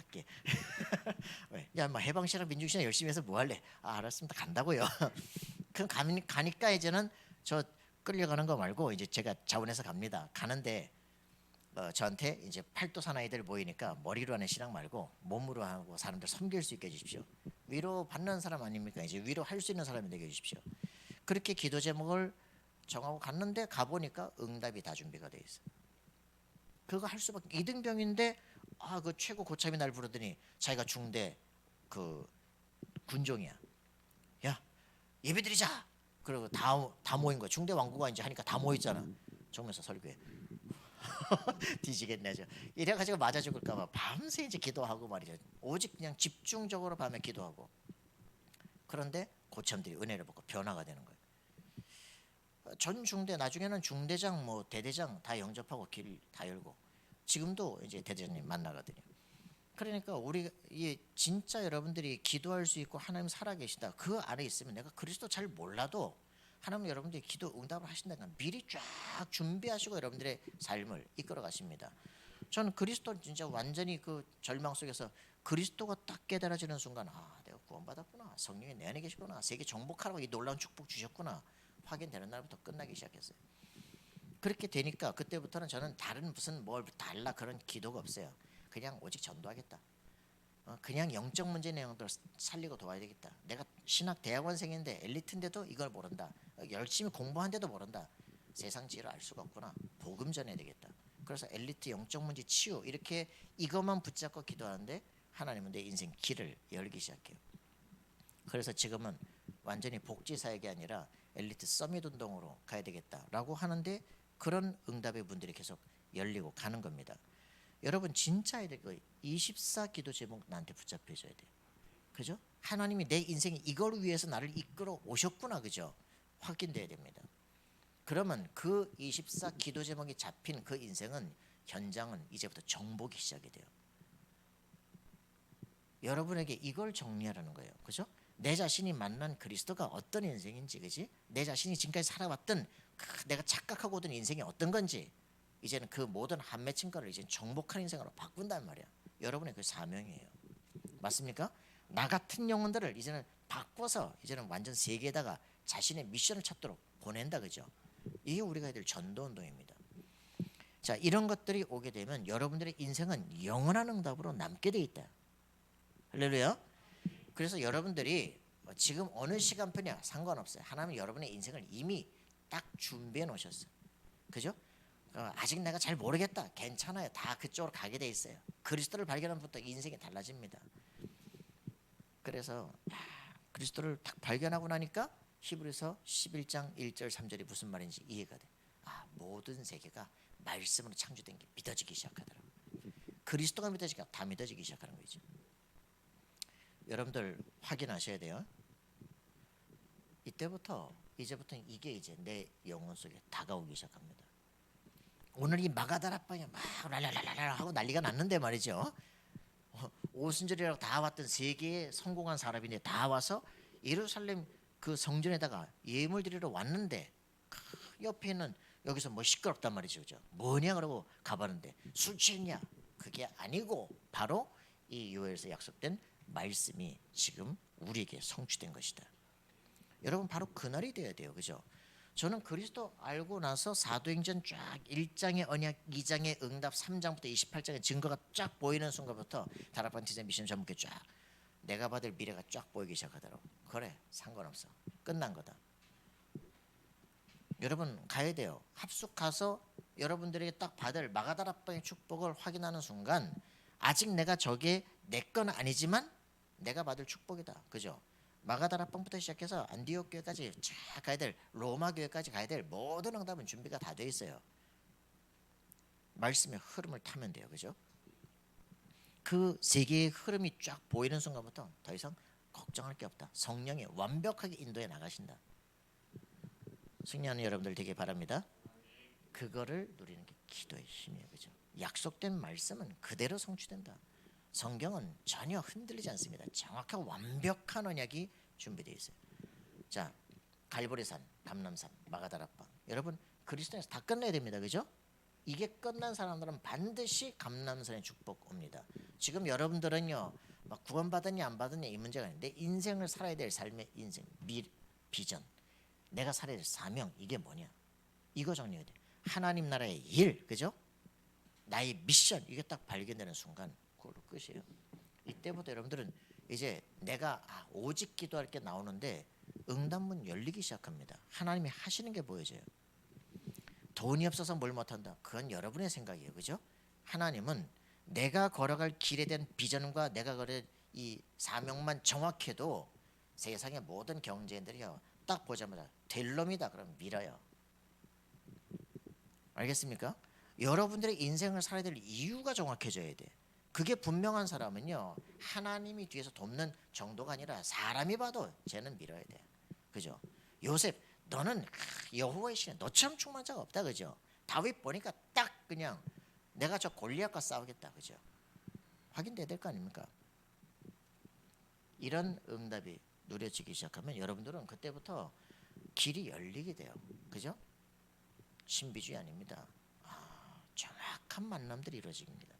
Speaker 1: 왜? 야, 뭐 해방시랑 민주시랑 열심히 해서 뭐 할래? 알았습니다. 간다고요. 그럼 가니까 이제는 저 끌려가는 거 말고 이제 제가 자원해서 갑니다. 가는데 저한테 이제 팔도 사나이들 모이니까 머리로 하는 신앙 말고 몸으로 하고 사람들 섬길 수 있게 해주십시오. 위로 받는 사람 아닙니까? 이제 위로 할 수 있는 사람이 되게 해주십시오. 그렇게 기도 제목을 정하고 갔는데 가보니까 응답이 다 준비가 돼 있어. 그거 할 수밖에. 이등병인데 그 최고 고참이 날 부르더니 자기가 중대 그 군종이야. 야 예배드리자. 그리고 다 모인 거야. 중대 왕구가 이제 하니까 다 모였잖아. 정면서 설교해. 뒤지겠네. 이래가지고 맞아 죽을까봐 밤새 이제 기도하고 말이죠. 오직 그냥 집중적으로 밤에 기도하고. 그런데 고참들이 은혜를 받고 변화가 되는 거예요. 전 중대 나중에는 중대장 뭐 대대장 다 영접하고 길 다 열고 지금도 이제 대대장님 만나거든요. 그러니까 우리 진짜 여러분들이 기도할 수 있고 하나님 살아계시다. 그 안에 있으면 내가 그리스도 잘 몰라도 하나님 여러분들이 기도 응답을 하신다니까 미리 쫙 준비하시고 여러분들의 삶을 이끌어 가십니다. 저는 그리스도 진짜 완전히 그 절망 속에서 그리스도가 딱 깨달아지는 순간 내가 구원받았구나. 성령이 내 안에 계시구나. 세계 정복하라고 이 놀라운 축복 주셨구나. 확인되는 날부터 끝나기 시작했어요. 그렇게 되니까 그때부터는 저는 다른 무슨 뭘 달라 그런 기도가 없어요. 그냥 오직 전도하겠다. 그냥 영적 문제 내용들 살리고 도와야 되겠다. 내가 신학 대학원생인데 엘리트인데도 이걸 모른다. 열심히 공부한데도 모른다. 세상 지혜를 알 수가 없구나. 복음 전해야 되겠다. 그래서 엘리트 영적 문제 치유 이렇게 이것만 붙잡고 기도하는데 하나님은 내 인생 길을 열기 시작해요. 그래서 지금은 완전히 복지 사역이 아니라 엘리트 서밋 운동으로 가야 되겠다라고 하는데 그런 응답의 문들이 계속 열리고 가는 겁니다. 여러분 진짜 해야 될 거 24 기도 제목 나한테 붙잡혀줘야 돼요. 그죠? 하나님이 내 인생에 이걸 위해서 나를 이끌어 오셨구나. 그죠? 확인돼야 됩니다. 그러면 그 24 기도 제목이 잡힌 그 인생은 현장은 이제부터 정복이 시작이 돼요. 여러분에게 이걸 정리하라는 거예요. 그죠? 내 자신이 만난 그리스도가 어떤 인생인지, 그지? 내 자신이 지금까지 살아왔던 내가 착각하고 오던 인생이 어떤 건지 이제는 그 모든 한 맺힌 거를 이제 정복하는 인생으로 바꾼단 말이야. 여러분의 그 사명이에요. 맞습니까? 나 같은 영혼들을 이제는 바꿔서 이제는 완전 세계에다가 자신의 미션을 찾도록 보낸다. 그죠? 이게 우리가 해야 될 전도운동입니다. 자, 이런 것들이 오게 되면 여러분들의 인생은 영원한 응답으로 남게 돼 있다. 할렐루야. 그래서 여러분들이 지금 어느 시간표냐 상관없어요. 하나님은 여러분의 인생을 이미 딱 준비해 놓으셨어요. 그죠? 아직 내가 잘 모르겠다. 괜찮아요. 다 그쪽으로 가게 돼 있어요. 그리스도를 발견하면부터 인생이 달라집니다. 그래서 그리스도를 딱 발견하고 나니까 히브리서 11장 1절 3절이 무슨 말인지 이해가 돼. 모든 세계가 말씀으로 창조된 게 믿어지기 시작하더라고요. 그리스도가 믿어지니까 다 믿어지기 시작하는 거죠. 여러분들 확인하셔야 돼요. 이제부터 이게 이제 내 영혼 속에 다가오기 시작합니다. 오늘 이 마가다락방에 막 랄랄랄랄 하고 난리가 났는데 말이죠. 오순절이라고 다 왔던 세계에 성공한 사람인데 다 와서 예루살렘 그 성전에다가 예물 드리러 왔는데 옆에는 여기서 뭐 시끄럽단 말이죠. 그죠? 뭐냐 그러고 가봤는데 술 취했냐? 그게 아니고 바로 이 요엘에서 약속된 말씀이 지금 우리에게 성취된 것이다. 여러분 바로 그날이 돼야 돼요. 그죠? 저는 그리스도 알고 나서 사도행전 쫙 1장의 언약, 2장의 응답, 3장부터 28장의 증거가 쫙 보이는 순간부터 다락방 디자인 미션 전문가 쫙 내가 받을 미래가 쫙 보이기 시작하더라고. 그래 상관없어. 끝난 거다. 여러분 가야 돼요. 합숙 가서 여러분들에게 딱 받을 마가다락방의 축복을 확인하는 순간 아직 내가 저게 내 건 아니지만 내가 받을 축복이다. 그죠? 마가다락방부터 시작해서 안디옥 교회까지 쫙 가야 될 로마 교회까지 가야 될 모든 응답은 준비가 다 돼 있어요. 말씀의 흐름을 타면 돼요. 그죠? 그 세계의 흐름이 쫙 보이는 순간부터 더 이상 걱정할 게 없다. 성령이 완벽하게 인도해 나가신다. 승리하는 여러분들 되길 바랍니다. 그거를 누리는 게 기도의 힘이에요. 그죠? 약속된 말씀은 그대로 성취된다. 성경은 전혀 흔들리지 않습니다. 정확한 완벽한 언약이 준비되어 있어요. 자, 갈보리산, 감람산, 마가다락방. 여러분 그리스도에서 다 끝내야 됩니다. 그죠? 이게 끝난 사람들은 반드시 감람산의 축복 옵니다. 지금 여러분들은요, 막 구원받았냐 안 받았냐 이 문제가 아닌데 내 인생을 살아야 될 삶의 인생, 비전, 내가 살아야 될 사명 이게 뭐냐? 이거 정리해야 돼. 하나님 나라의 일, 그죠? 나의 미션 이게 딱 발견되는 순간 그걸로 끝이에요. 이때부터 여러분들은 이제 내가 오직 기도할 게 나오는데 응답문 열리기 시작합니다. 하나님이 하시는 게 보여져요. 돈이 없어서 뭘 못한다. 그건 여러분의 생각이에요. 그죠? 하나님은 내가 걸어갈 길에 대한 비전과 내가 걸을 이 사명만 정확해도 세상의 모든 경제인들이요 딱 보자마자 될 놈이다 그럼 밀어요. 알겠습니까? 여러분들의 인생을 살아야 될 이유가 정확해져야 돼. 그게 분명한 사람은요 하나님이 뒤에서 돕는 정도가 아니라 사람이 봐도 쟤는 밀어야 돼. 그죠? 요셉 너는 여호와의 신에 너처럼 충만한 자가 없다. 그죠? 다윗 보니까 딱 그냥 내가 저 골리앗과 싸우겠다. 그죠? 확인돼야 될 거 아닙니까? 이런 응답이 누려지기 시작하면 여러분들은 그때부터 길이 열리게 돼요. 그죠? 신비주의 아닙니다. 정확한 만남들이 이루어집니다.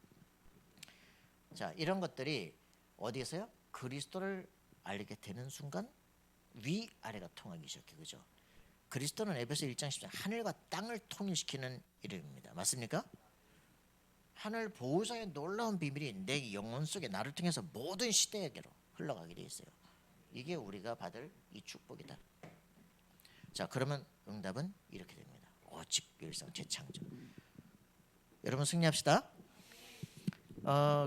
Speaker 1: 자, 이런 것들이 어디에서요? 그리스도를 알게 되는 순간 위아래가 통하기 시작해. 그죠? 그리스도는 에베소 1장 10장 하늘과 땅을 통일시키는 이름입니다. 맞습니까? 하늘 보호자의 놀라운 비밀이 내 영혼 속에 나를 통해서 모든 시대에게로 흘러가게 돼 있어요. 이게 우리가 받을 이 축복이다. 자, 그러면 응답은 이렇게 됩니다. 오직 일상 재창조. 여러분 승리합시다.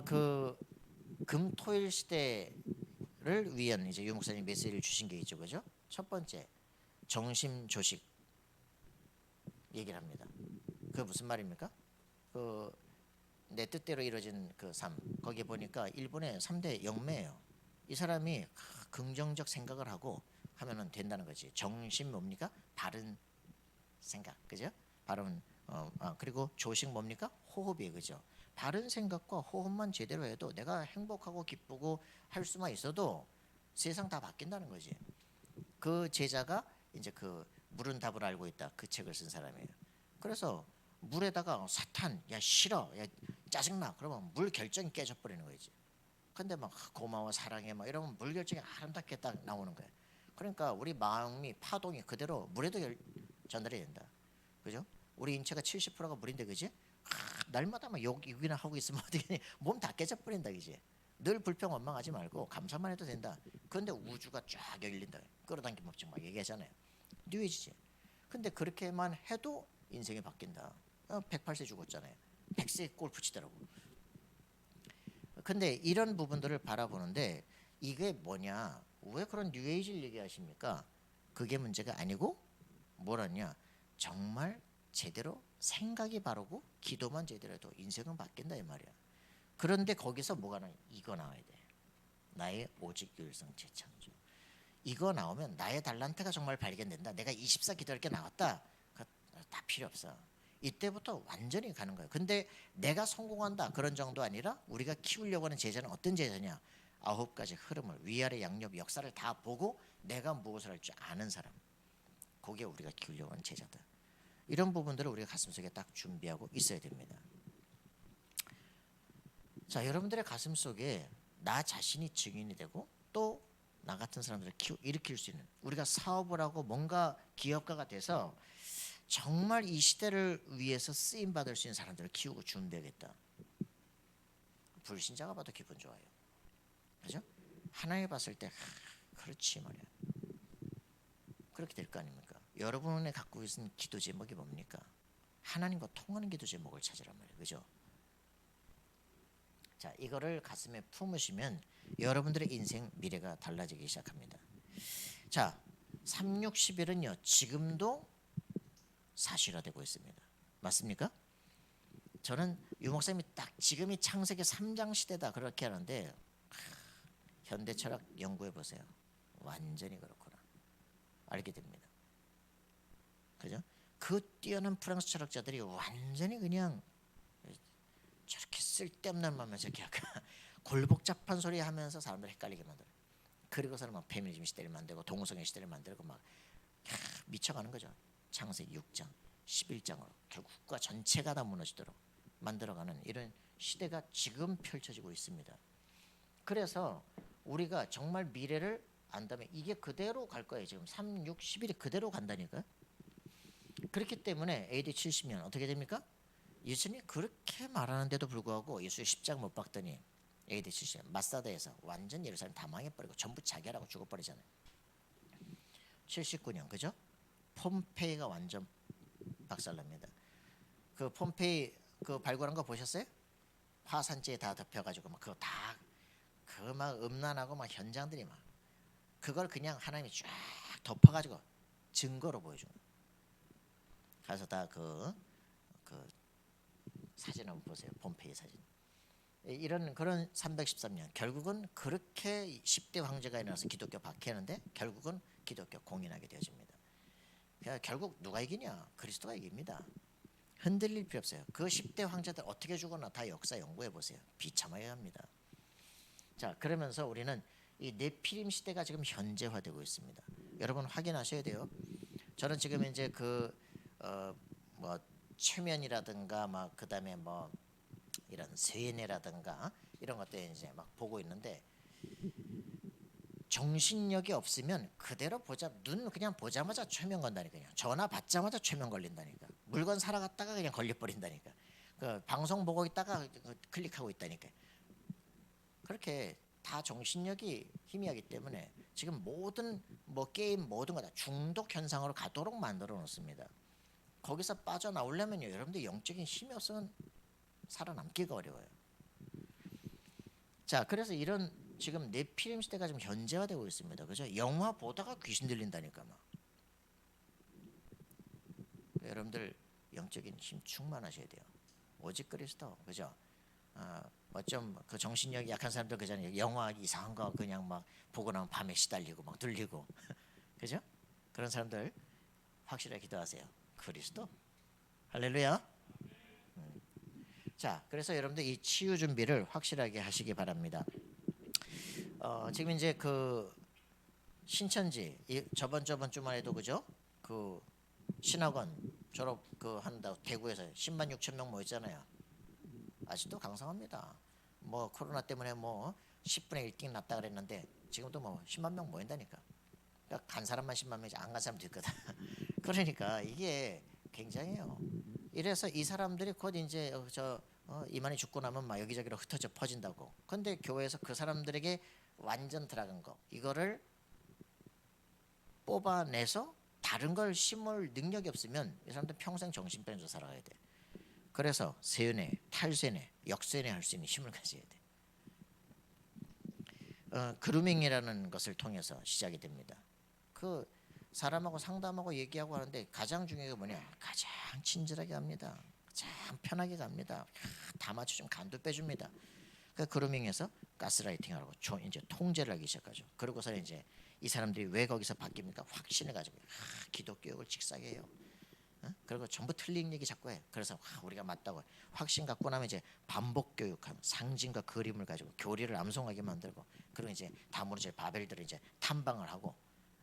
Speaker 1: 그 금토일 시대를 위한 이제 유 목사님 메시지를 주신 게 있죠, 그죠? 첫 번째 정심 조식 얘기를 합니다. 그 무슨 말입니까? 그 내 뜻대로 이루어진 그 삶. 거기 보니까 일본의 3대 영매예요. 이 사람이 긍정적 생각을 하고 하면은 된다는 거지. 정심 뭡니까? 바른 생각, 그죠? 바른 그리고 조식 뭡니까? 호흡이에요, 그죠? 바른 생각과 호흡만 제대로 해도 내가 행복하고 기쁘고 할 수만 있어도 세상 다 바뀐다는 거지. 그 제자가 이제 그 물은 답을 알고 있다. 그 책을 쓴 사람이에요. 그래서 물에다가 사탄, 야 싫어, 야 짜증나. 그러면 물 결정이 깨져버리는 거지. 근데 막 고마워, 사랑해, 막 이러면 물 결정이 아름답게 딱 나오는 거예요. 그러니까 우리 마음이 파동이 그대로 물에도 전달이 된다. 그죠? 우리 인체가 70%가 물인데, 그지? 날마다 막 욕이나 하고 있으면 어떻게 몸 다 깨져버린다, 그지? 늘 불평 원망하지 말고 감사만 해도 된다. 그런데 우주가 쫙 열린다. 끌어당김 법칙 막 얘기하잖아요. 뉴에이지지. 근데 그렇게만 해도 인생이 바뀐다. 108세 죽었잖아요. 100세 골프 치더라고. 근데 이런 부분들을 바라보는데 이게 뭐냐? 왜 그런 뉴에이지를 얘기하십니까? 그게 문제가 아니고 뭐라냐? 정말 제대로 생각이 바르고 기도만 제대로 해도 인생은 바뀐다 이 말이야. 그런데 거기서 뭐가 나와? 이거 나와야 돼. 나의 오직 유일성 재창조. 이거 나오면 나의 달란트가 정말 발견된다. 내가 24 기도할 게 나왔다. 다 필요 없어. 이때부터 완전히 가는 거예요. 근데 내가 성공한다 그런 정도 아니라 우리가 키우려고 하는 제자는 어떤 제자냐? 9가지 흐름을 위아래 양옆 역사를 다 보고 내가 무엇을 할 줄 아는 사람. 그게 우리가 키우려고 하는 제자다. 이런 부분들을 우리가 가슴속에 딱 준비하고 있어야 됩니다. 자, 여러분들의 가슴속에 나 자신이 증인이 되고 또 나 같은 사람들을 일으킬 수 있는, 우리가 사업을 하고 뭔가 기업가가 돼서 정말 이 시대를 위해서 쓰임 받을 수 있는 사람들을 키우고 준비하겠다. 불신자가 봐도 기분 좋아요. 그죠? 하나님 봤을 때 그렇지 말이야. 그렇게 될 거 아닙니까? 여러분의 갖고 있는 기도 제목이 뭡니까? 하나님과 통하는 기도 제목을 찾으란 말이에요. 그죠? 자, 이거를 가슴에 품으시면 여러분들의 인생 미래가 달라지기 시작합니다. 자, 3611은요 지금도 사실화되고 있습니다. 맞습니까? 저는 유 목사님이 딱 지금이 창세기 3장 시대다 그렇게 하는데 현대 철학 연구해 보세요. 완전히 그렇구나. 알게 됩니다. 그죠? 그 뛰어난 프랑스 철학자들이 완전히 그냥 저렇게 쓸데없는 말만 저렇게 약간 골복잡한 소리 하면서 사람들 헷갈리게 만들어요. 그리고서는 막 페미니즘 시대를 만들고 동성애 시대를 만들고 막 미쳐가는 거죠. 창세기 6장, 11장으로 결국 국가 전체가 다 무너지도록 만들어가는 이런 시대가 지금 펼쳐지고 있습니다. 그래서 우리가 정말 미래를 안다면 이게 그대로 갈 거예요. 지금 3, 6, 11이 그대로 간다니까요. 그렇기 때문에 AD 70년 어떻게 됩니까? 예수님이 그렇게 말하는데도 불구하고 예수의 십자가 못 박더니 AD 70년 마사다에서 완전 예루살렘 다 망해버리고 전부 자결하고 죽어버리잖아요. 79년 그죠? 폼페이가 완전 박살납니다. 그 폼페이 그 발굴한 거 보셨어요? 화산재에 다 덮여가지고 막 그거 다 그 막 음란하고 막 현장들이 막 그걸 그냥 하나님이 쫙 덮어가지고 증거로 보여준 거예요. 가서 다 그 사진 한번 보세요. 폼페이 사진. 이런 그런 313년 결국은 그렇게 10대 황제가 일어나서 기독교 박해하는데 결국은 기독교 공인하게 되어집니다. 그러니까 결국 누가 이기냐? 그리스도가 이깁니다. 흔들릴 필요 없어요. 그 10대 황제들 어떻게 죽었나 다 역사 연구해 보세요. 비참하게 합니다. 자, 그러면서 우리는 이 네피림 시대가 지금 현재화되고 있습니다. 여러분 확인하셔야 돼요. 저는 지금 이제 뭐 최면이라든가 막 그다음에 뭐 이런 세뇌라든가 이런 것들 이제 막 보고 있는데 정신력이 없으면 그대로 눈 그냥 보자마자 최면 건다니까. 그냥 전화 받자마자 최면 걸린다니까. 물건 사러 갔다가 그냥 걸려버린다니까. 그 방송 보고 있다가 클릭하고 있다니까. 그렇게 다 정신력이 희미하기 때문에 지금 모든 뭐 게임 모든 거 다 중독 현상으로 가도록 만들어 놓습니다. 거기서 빠져나오려면요 여러분들 영적인 힘이 없으면 살아남기가 어려워요. 자, 그래서 이런 지금 네피림 시대가 좀 현재화되고 있습니다. 그죠? 영화 보다가 귀신 들린다니까 막. 여러분들 영적인 힘 충만하셔야 돼요. 오직 그리스도. 그죠? 뭐 좀 그 정신력이 약한 사람들 그잖아요. 영화 이상한 거 그냥 막 보고 나면 밤에 시달리고 막 들리고. 그죠? 그런 사람들 확실하게 기도하세요. 그리스도. 할렐루야. 자, 그래서 여러분들 이 치유 준비를 확실하게 하시기 바랍니다. 지금 이제 그 신천지 저번 주만 해도 그죠? 그 신학원 졸업 한다고 대구에서 10만 6천 명 모였잖아요. 아직도 강성합니다. 뭐 코로나 때문에 뭐 10분의 1띵 났다 그랬는데 지금도 뭐 10만 명 모인다니까. 그러니까 간 사람만 10만 명이지 안 간 사람도 있거든. 그러니까 이게 굉장해요. 이래서 이 사람들이 곧 이제 이만희 죽고 나면 막 여기저기로 흩어져 퍼진다고. 근데 교회에서 그 사람들에게 완전 들어간 거 이거를 뽑아내서 다른 걸 심을 능력이 없으면 이 사람들 평생 정신병으로 살아가야 돼. 그래서 세뇌, 탈세뇌, 역세뇌 할 수 있는 힘을 가져야 돼. 그루밍이라는 것을 통해서 시작이 됩니다. 그 사람하고 상담하고 얘기하고 하는데 가장 중요한 게 뭐냐? 가장 친절하게 합니다. 가장 편하게 갑니다. 다 맞춰주면 간도 빼줍니다. 그 그루밍에서 가스라이팅하고 이제 통제를 하기 시작하죠. 그러고서 이제 이 사람들이 왜 거기서 바뀝니까? 확신을 가지고 기독교육을 직사게 해요. 그리고 전부 틀린 얘기 자꾸 해. 그래서 우리가 맞다고 확신 갖고 나면 이제 반복 교육하는 상징과 그림을 가지고 교리를 암송하게 만들고 그리고 이제 다무르제 바벨들을 이제 탐방을 하고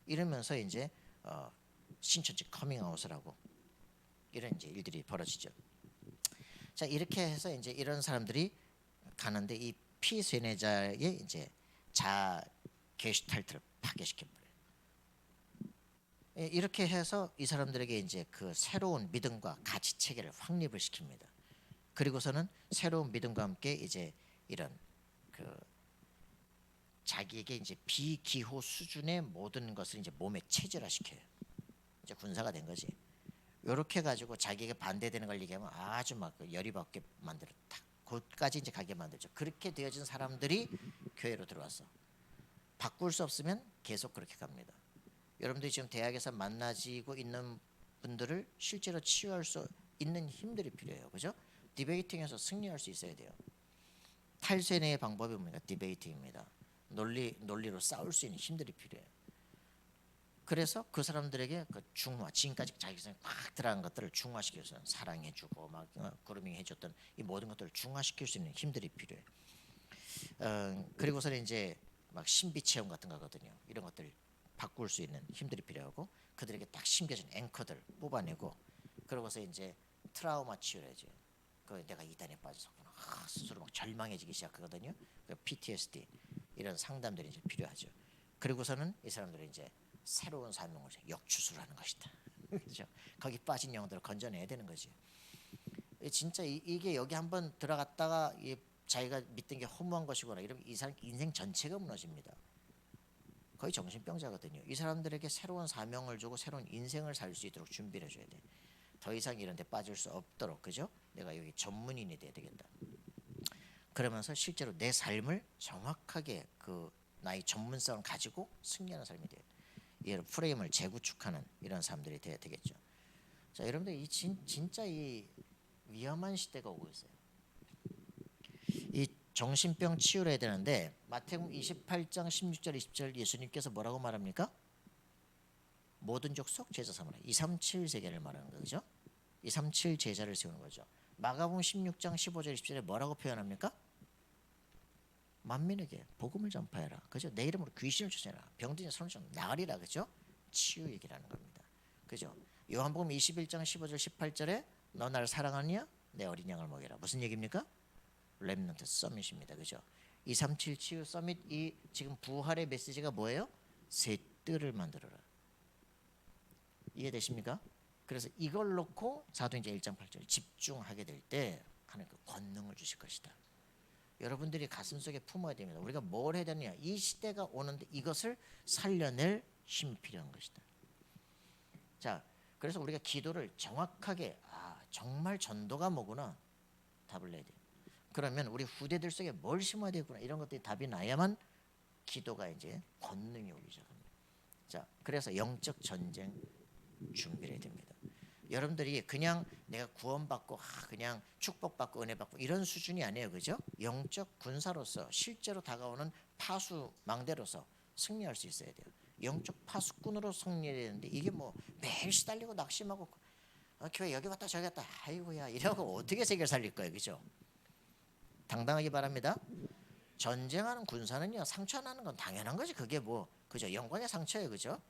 Speaker 1: 이러면서 이제 신천지 커밍아웃을 하고 이런 이제 일들이 벌어지죠. 자 이렇게 해서 이제 이런 사람들이 가는데 이 피세뇌자의 이제 자 게슈탈트를 파괴시켜 버려요. 이렇게 해서 이 사람들에게 이제 그 새로운 믿음과 가치 체계를 확립을 시킵니다. 그리고서는 새로운 믿음과 함께 이제 이런 그 자기에게 이제 비기호 수준의 모든 것을 이제 몸에 체질화 시켜요. 이제 군사가 된 거지. 요렇게 가지고 자기에게 반대되는 걸 얘기하면 아주 막 열이 받게 만들어 탁 곧까지 이제 가게 만들죠. 그렇게 되어진 사람들이 교회로 들어왔어. 바꿀 수 없으면 계속 그렇게 갑니다. 여러분들이 지금 대학에서 만나지고 있는 분들을 실제로 치유할 수 있는 힘들이 필요해요. 그죠? 디베이팅에서 승리할 수 있어야 돼요. 탈세뇌의 방법이 뭡니까? 디베이팅입니다. 논리로 싸울 수 있는 힘들이 필요해요. 그래서 그 사람들에게 그 중화, 지금까지 자기 생에 꽉 들어간 것들을 중화시켜서 사랑해주고 막 그루밍 해줬던 이 모든 것들을 중화시킬 수 있는 힘들이 필요해요. 그리고서는 이제 막 신비 체험 같은 거거든요. 이런 것들 바꿀 수 있는 힘들이 필요하고 그들에게 딱 심겨진 앵커들 뽑아내고 그러고서 이제 트라우마 치유를 해줘요. 그 내가 이단에 빠졌었구나. 스스로 막 절망해지기 시작하거든요. 그 PTSD 이런 상담들이 이제 필요하죠. 그리고서는 이 사람들이 이제 새로운 사명을 역추수를 하는 것이다. 그렇죠? 거기 빠진 영혼들을 건져내야 되는 거지. 진짜 이게 여기 한번 들어갔다가 자기가 믿던 게 허무한 것이거나 이러면 이 사람 인생 전체가 무너집니다. 거의 정신병자거든요. 이 사람들에게 새로운 사명을 주고 새로운 인생을 살 수 있도록 준비를 해줘야 돼. 더 이상 이런 데 빠질 수 없도록. 그죠? 내가 여기 전문인이 돼야 되겠다. 그러면서 실제로 내 삶을 정확하게 그 나의 전문성을 가지고 승리하는 삶이 돼요. 이 프레임을 재구축하는 이런 사람들이 돼야 되겠죠. 자, 여러분들 이 진짜 이 위험한 시대가 오고 있어요. 이 정신병 치유를 해야 되는데 마태복음 28장 16절 20절 예수님께서 뭐라고 말합니까? 모든 족속 제자 삼으라. 237 세계를 말하는 거죠. 237 제자를 세우는 거죠. 마가복음 16장 15절 20절에 뭐라고 표현합니까? 만민에게 복음을 전파해라. 그죠? 내 이름으로 귀신을 쫓아내라. 병든 자를 손을 나으리라. 그죠? 치유 얘기라는 겁니다. 그죠? 요한복음 21장 15절 18절에 너 나를 사랑하느냐? 내 어린 양을 먹여라. 무슨 얘기입니까? 렘넌트 서밋입니다. 그죠? 237 치유 서밋 이 지금 부활의 메시지가 뭐예요? 새 뜰을 만들어라. 이해되십니까? 그래서 이걸 놓고 사도행전 1장 8절 집중하게 될 때 하나님 그 권능을 주실 것이다. 여러분들이 가슴속에 품어야 됩니다. 우리가 뭘 해야 되느냐? 이 시대가 오는데 이것을 살려낼 힘이 필요한 것이다. 자, 그래서 우리가 기도를 정확하게 정말 전도가 뭐구나 답을 내야 돼요. 그러면 우리 후대들 속에 뭘 심어야 되구나 이런 것들이 답이 나야만 기도가 이제 권능이 오기 시작합니다. 자, 그래서 영적 전쟁 준비를 해야 됩니다. 여러분들이 그냥 내가 구원받고 그냥 축복받고 은혜받고 이런 수준이 아니에요. 그죠? 영적 군사로서 실제로 다가오는 파수망대로서 승리할 수 있어야 돼요. 영적 파수꾼으로 승리해야 되는데 이게 뭐 매일 시달리고 낙심하고 교회 여기 왔다 저기 왔다 아이고야 이러고 어떻게 세계를 살릴 거예요. 그죠? 당당하기 바랍니다. 전쟁하는 군사는요 상처나는 건 당연한 거지. 그게 뭐 그죠? 영광의 상처예요. 그죠?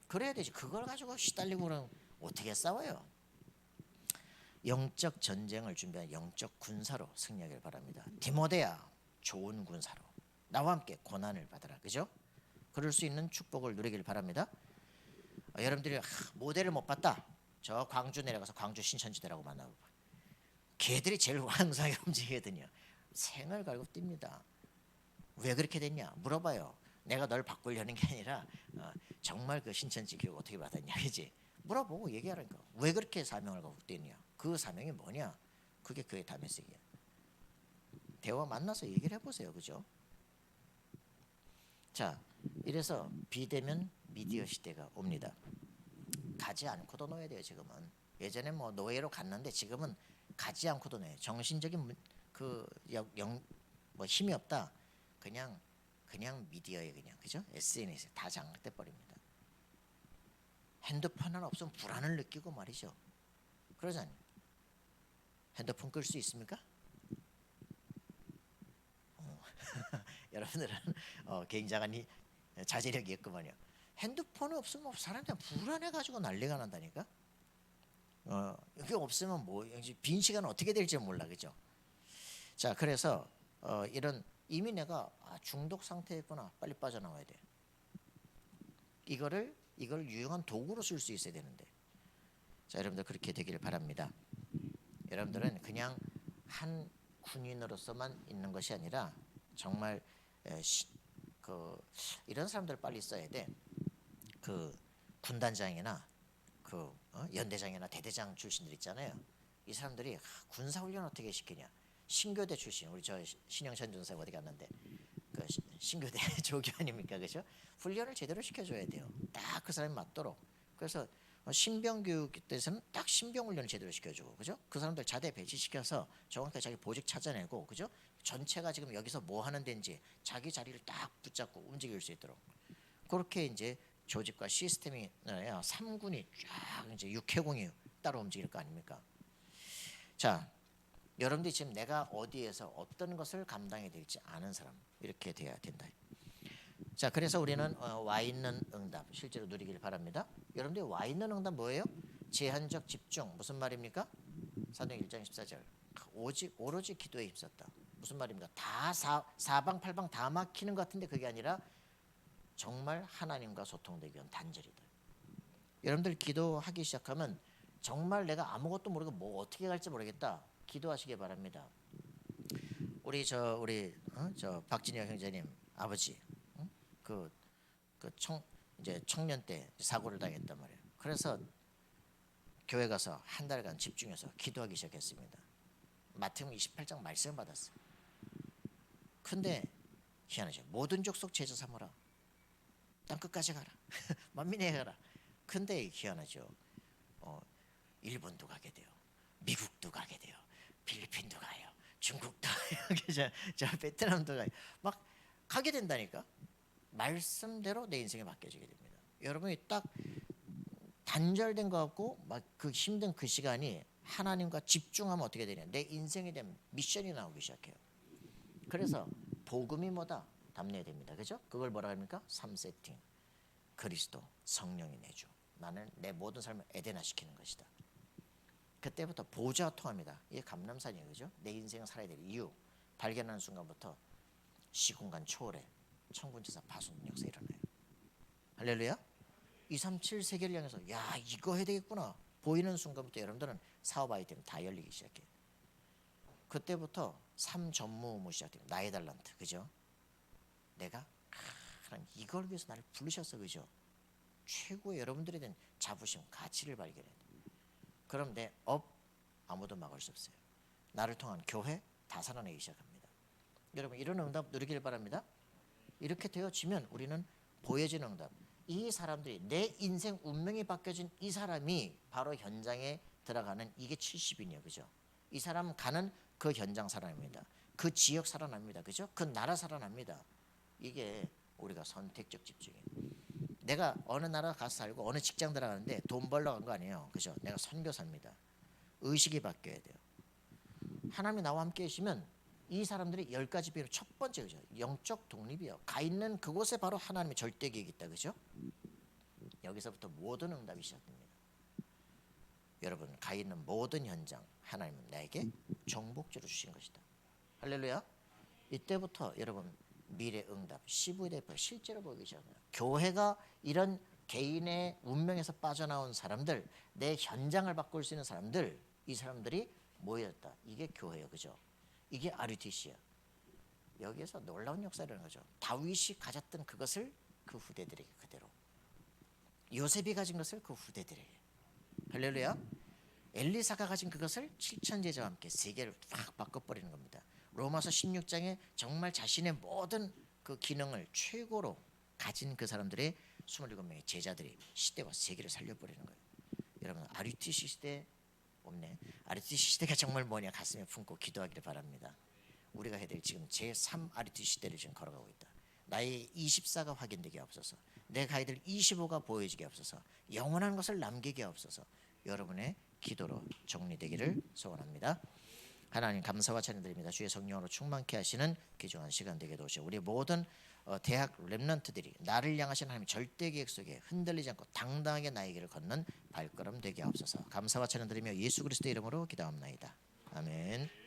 Speaker 1: 그래야 되지. 그걸 가지고 시달리고 그러면 어떻게 싸워요? 영적 전쟁을 준비한 영적 군사로 승리하길 바랍니다. 디모데야 좋은 군사로 나와 함께 고난을 받아라. 그죠? 그럴 수 있는 축복을 누리길 바랍니다. 여러분들이 모델을 못 봤다. 저 광주 내려가서 광주 신천지대라고 만나봐. 개들이 제일 왕성하게 움직이거든요. 생을 갈고 뜁니다. 왜 그렇게 됐냐 물어봐요. 내가 널 바꾸려는 게 아니라 정말 그 신천지 교육 어떻게 받았냐 그지? 물어보고 얘기하라니까. 왜 그렇게 사명을 갖고 뛰느냐? 그 사명이 뭐냐? 그게 그의 담의색이야. 대화 만나서 얘기를 해보세요. 그죠? 자, 이래서 비대면 미디어 시대가 옵니다. 가지 않고도 놓아야 돼요. 지금은. 예전에 뭐 노예로 갔는데 지금은 가지 않고도 놓아요. 정신적인 뭐 힘이 없다. 그냥 미디어에 그냥 그죠? SNS에 다 장악돼 버립니다. 핸드폰 하나 없으면 불안을 느끼고 말이죠. 그러잖아요. 핸드폰 끌 수 있습니까? 여러분들은 굉장한 자제력이 있구만요. 핸드폰이 없으면 사람들이 불안해가지고 난리가 난다니까. 이게 없으면 뭐 빈 시간 어떻게 될지 몰라 그죠. 자 그래서 이런 이미 내가 중독 상태였구나 빨리 빠져나와야 돼. 이걸 유용한 도구로 쓸 수 있어야 되는데. 자 여러분들 그렇게 되기를 바랍니다. 여러분들은 그냥 한 군인으로서만 있는 것이 아니라 정말 이런 사람들 빨리 써야 돼. 그 군단장이나 연대장이나 대대장 출신들 있잖아요. 이 사람들이 군사훈련 어떻게 시키냐. 신교대 출신 우리 저 신영찬 준사 어디 갔는데 그 신교대 조교 아닙니까 그죠? 훈련을 제대로 시켜줘야 돼요. 딱 그 사람이 맞도록. 그래서 신병 교육 때에서는 딱 신병 훈련을 제대로 시켜주고 그죠? 그 사람들 자대 배치시켜서 정확하게 자기 보직 찾아내고 그죠? 전체가 지금 여기서 뭐 하는 데인지 자기 자리를 딱 붙잡고 움직일 수 있도록 그렇게 이제 조직과 시스템이 3군이 쫙 이제 육해공이 따로 움직일 거 아닙니까? 자, 여러분들이 지금 내가 어디에서 어떤 것을 감당해야 될지 아는 사람 이렇게 돼야 된다. 자, 그래서 우리는 와 있는 응답 실제로 누리길 바랍니다. 여러분들이 와 있는 응답 뭐예요? 제한적 집중 무슨 말입니까? 사도행 1장 14절 오로지 기도에 힘썼다. 무슨 말입니까? 다 사방팔방 다 막히는 것 같은데 그게 아니라 정말 하나님과 소통되기 위한 단절이다. 여러분들 기도하기 시작하면 정말 내가 아무것도 모르고 뭐 어떻게 갈지 모르겠다. 기도하시기 바랍니다. 우리 저 박진영 형제님 아버지 이제 청년 때 사고를 당했단 말이에요. 그래서 교회 가서 한 달간 집중해서 기도하기 시작했습니다. 마태복음 28장 말씀 받았어요. 근데 희한하죠. 모든 족속 제자 삼으라. 땅 끝까지 가라. 만민에 가라. 근데 희한하죠. 일본도 가게 돼요. 미국도 가게 돼요. 필리핀도 가요. 중국도 가요. 저 베트남도 가요. 막 가게 된다니까. 말씀대로 내 인생이 바뀌어지게 됩니다. 여러분이 딱 단절된 것 같고 막 그 힘든 그 시간이 하나님과 집중하면 어떻게 되냐. 내 인생에 대한 미션이 나오기 시작해요. 그래서 복음이 뭐다? 담내야 됩니다. 그죠? 그걸 뭐라 합니까? 3세팅. 그리스도, 성령이 내주. 나는 내 모든 삶을 에덴화 시키는 것이다. 그때부터 보좌가 통합니다. 이게 감람산이에요. 그죠? 내 인생을 살아야 될 이유. 발견하는 순간부터 시공간 초월해 천군천사 파손 역사 일어나요. 할렐루야. 237 세계를 향해서 야 이거 해야 되겠구나. 보이는 순간부터 여러분들은 사업 아이템 다 열리기 시작해요. 그때부터 삶 전무후무 시작됩니다. 나의 달란트. 그죠? 내가 하나님 이걸 위해서 나를 부르셨어. 그죠? 최고의 여러분들에 대한 자부심, 가치를 발견해야 돼. 그럼 내 업 아무도 막을 수 없어요. 나를 통한 교회 다 살아내기 시작합니다. 여러분 이런 응답 누리길 바랍니다. 이렇게 되어지면 우리는 보여진 응답. 이 사람들이 내 인생 운명이 바뀌어진 이 사람이 바로 현장에 들어가는 이게 70인이에요. 그죠? 이 사람 가는 그 현장 살아납니다. 그 지역 살아납니다. 그죠? 그 나라 살아납니다. 이게 우리가 선택적 집중이에요. 내가 어느 나라 가서 살고 어느 직장 들어가는데 돈 벌러 간 거 아니에요. 그죠? 내가 선교사입니다. 의식이 바뀌어야 돼요. 하나님이 나와 함께 계시면 이 사람들이 10가지 비로 첫 번째 그죠? 영적 독립이요. 가 있는 그곳에 바로 하나님의 절대 계획이 있다. 그죠? 여기서부터 모든 응답이 시작됩니다. 여러분 가 있는 모든 현장 하나님은 나에게 정복주로 주신 것이다. 할렐루야. 이때부터 여러분 미래 응답 CV대표 실제로 보기 시작합니다. 교회가 이런 개인의 운명에서 빠져나온 사람들 내 현장을 바꿀 수 있는 사람들 이 사람들이 모였다. 이게 교회예요, 그죠? 이게 RUTC야. 여기에서 놀라운 역사라는 거죠. 다윗이 가졌던 그것을 그 후대들에게 그대로, 요셉이 가진 것을 그 후대들에게, 할렐루야. 엘리사가 가진 그것을 7천 제자와 함께 세계를 확 바꿔버리는 겁니다. 로마서 16장에 정말 자신의 모든 그 기능을 최고로 가진 그 사람들의 27명의 제자들이 시대와 세계를 살려버리는 거예요. 여러분, RUTC 시대 없네. RUTC 시대가 정말 뭐냐 가슴에 품고 기도하기를 바랍니다. 우리가 해야 될 지금 제3 RUTC 시대를 지금 걸어가고 있다. 나의 24가 확인되게 없어서, 내 가이들 25가 보여지게 없어서, 영원한 것을 남기게 없어서 여러분의 기도로 정리되기를 소원합니다. 하나님 감사와 찬양드립니다. 주의 성령으로 충만케 하시는 귀중한 시간 되게 도우시오. 우리 모든 대학 렘넌트들이 나를 향하신 하나님의 절대 계획 속에 흔들리지 않고 당당하게 나의 길을 걷는 발걸음 되게 하옵소서. 감사와 찬양드리며 예수 그리스도의 이름으로 기도합나이다. 아멘.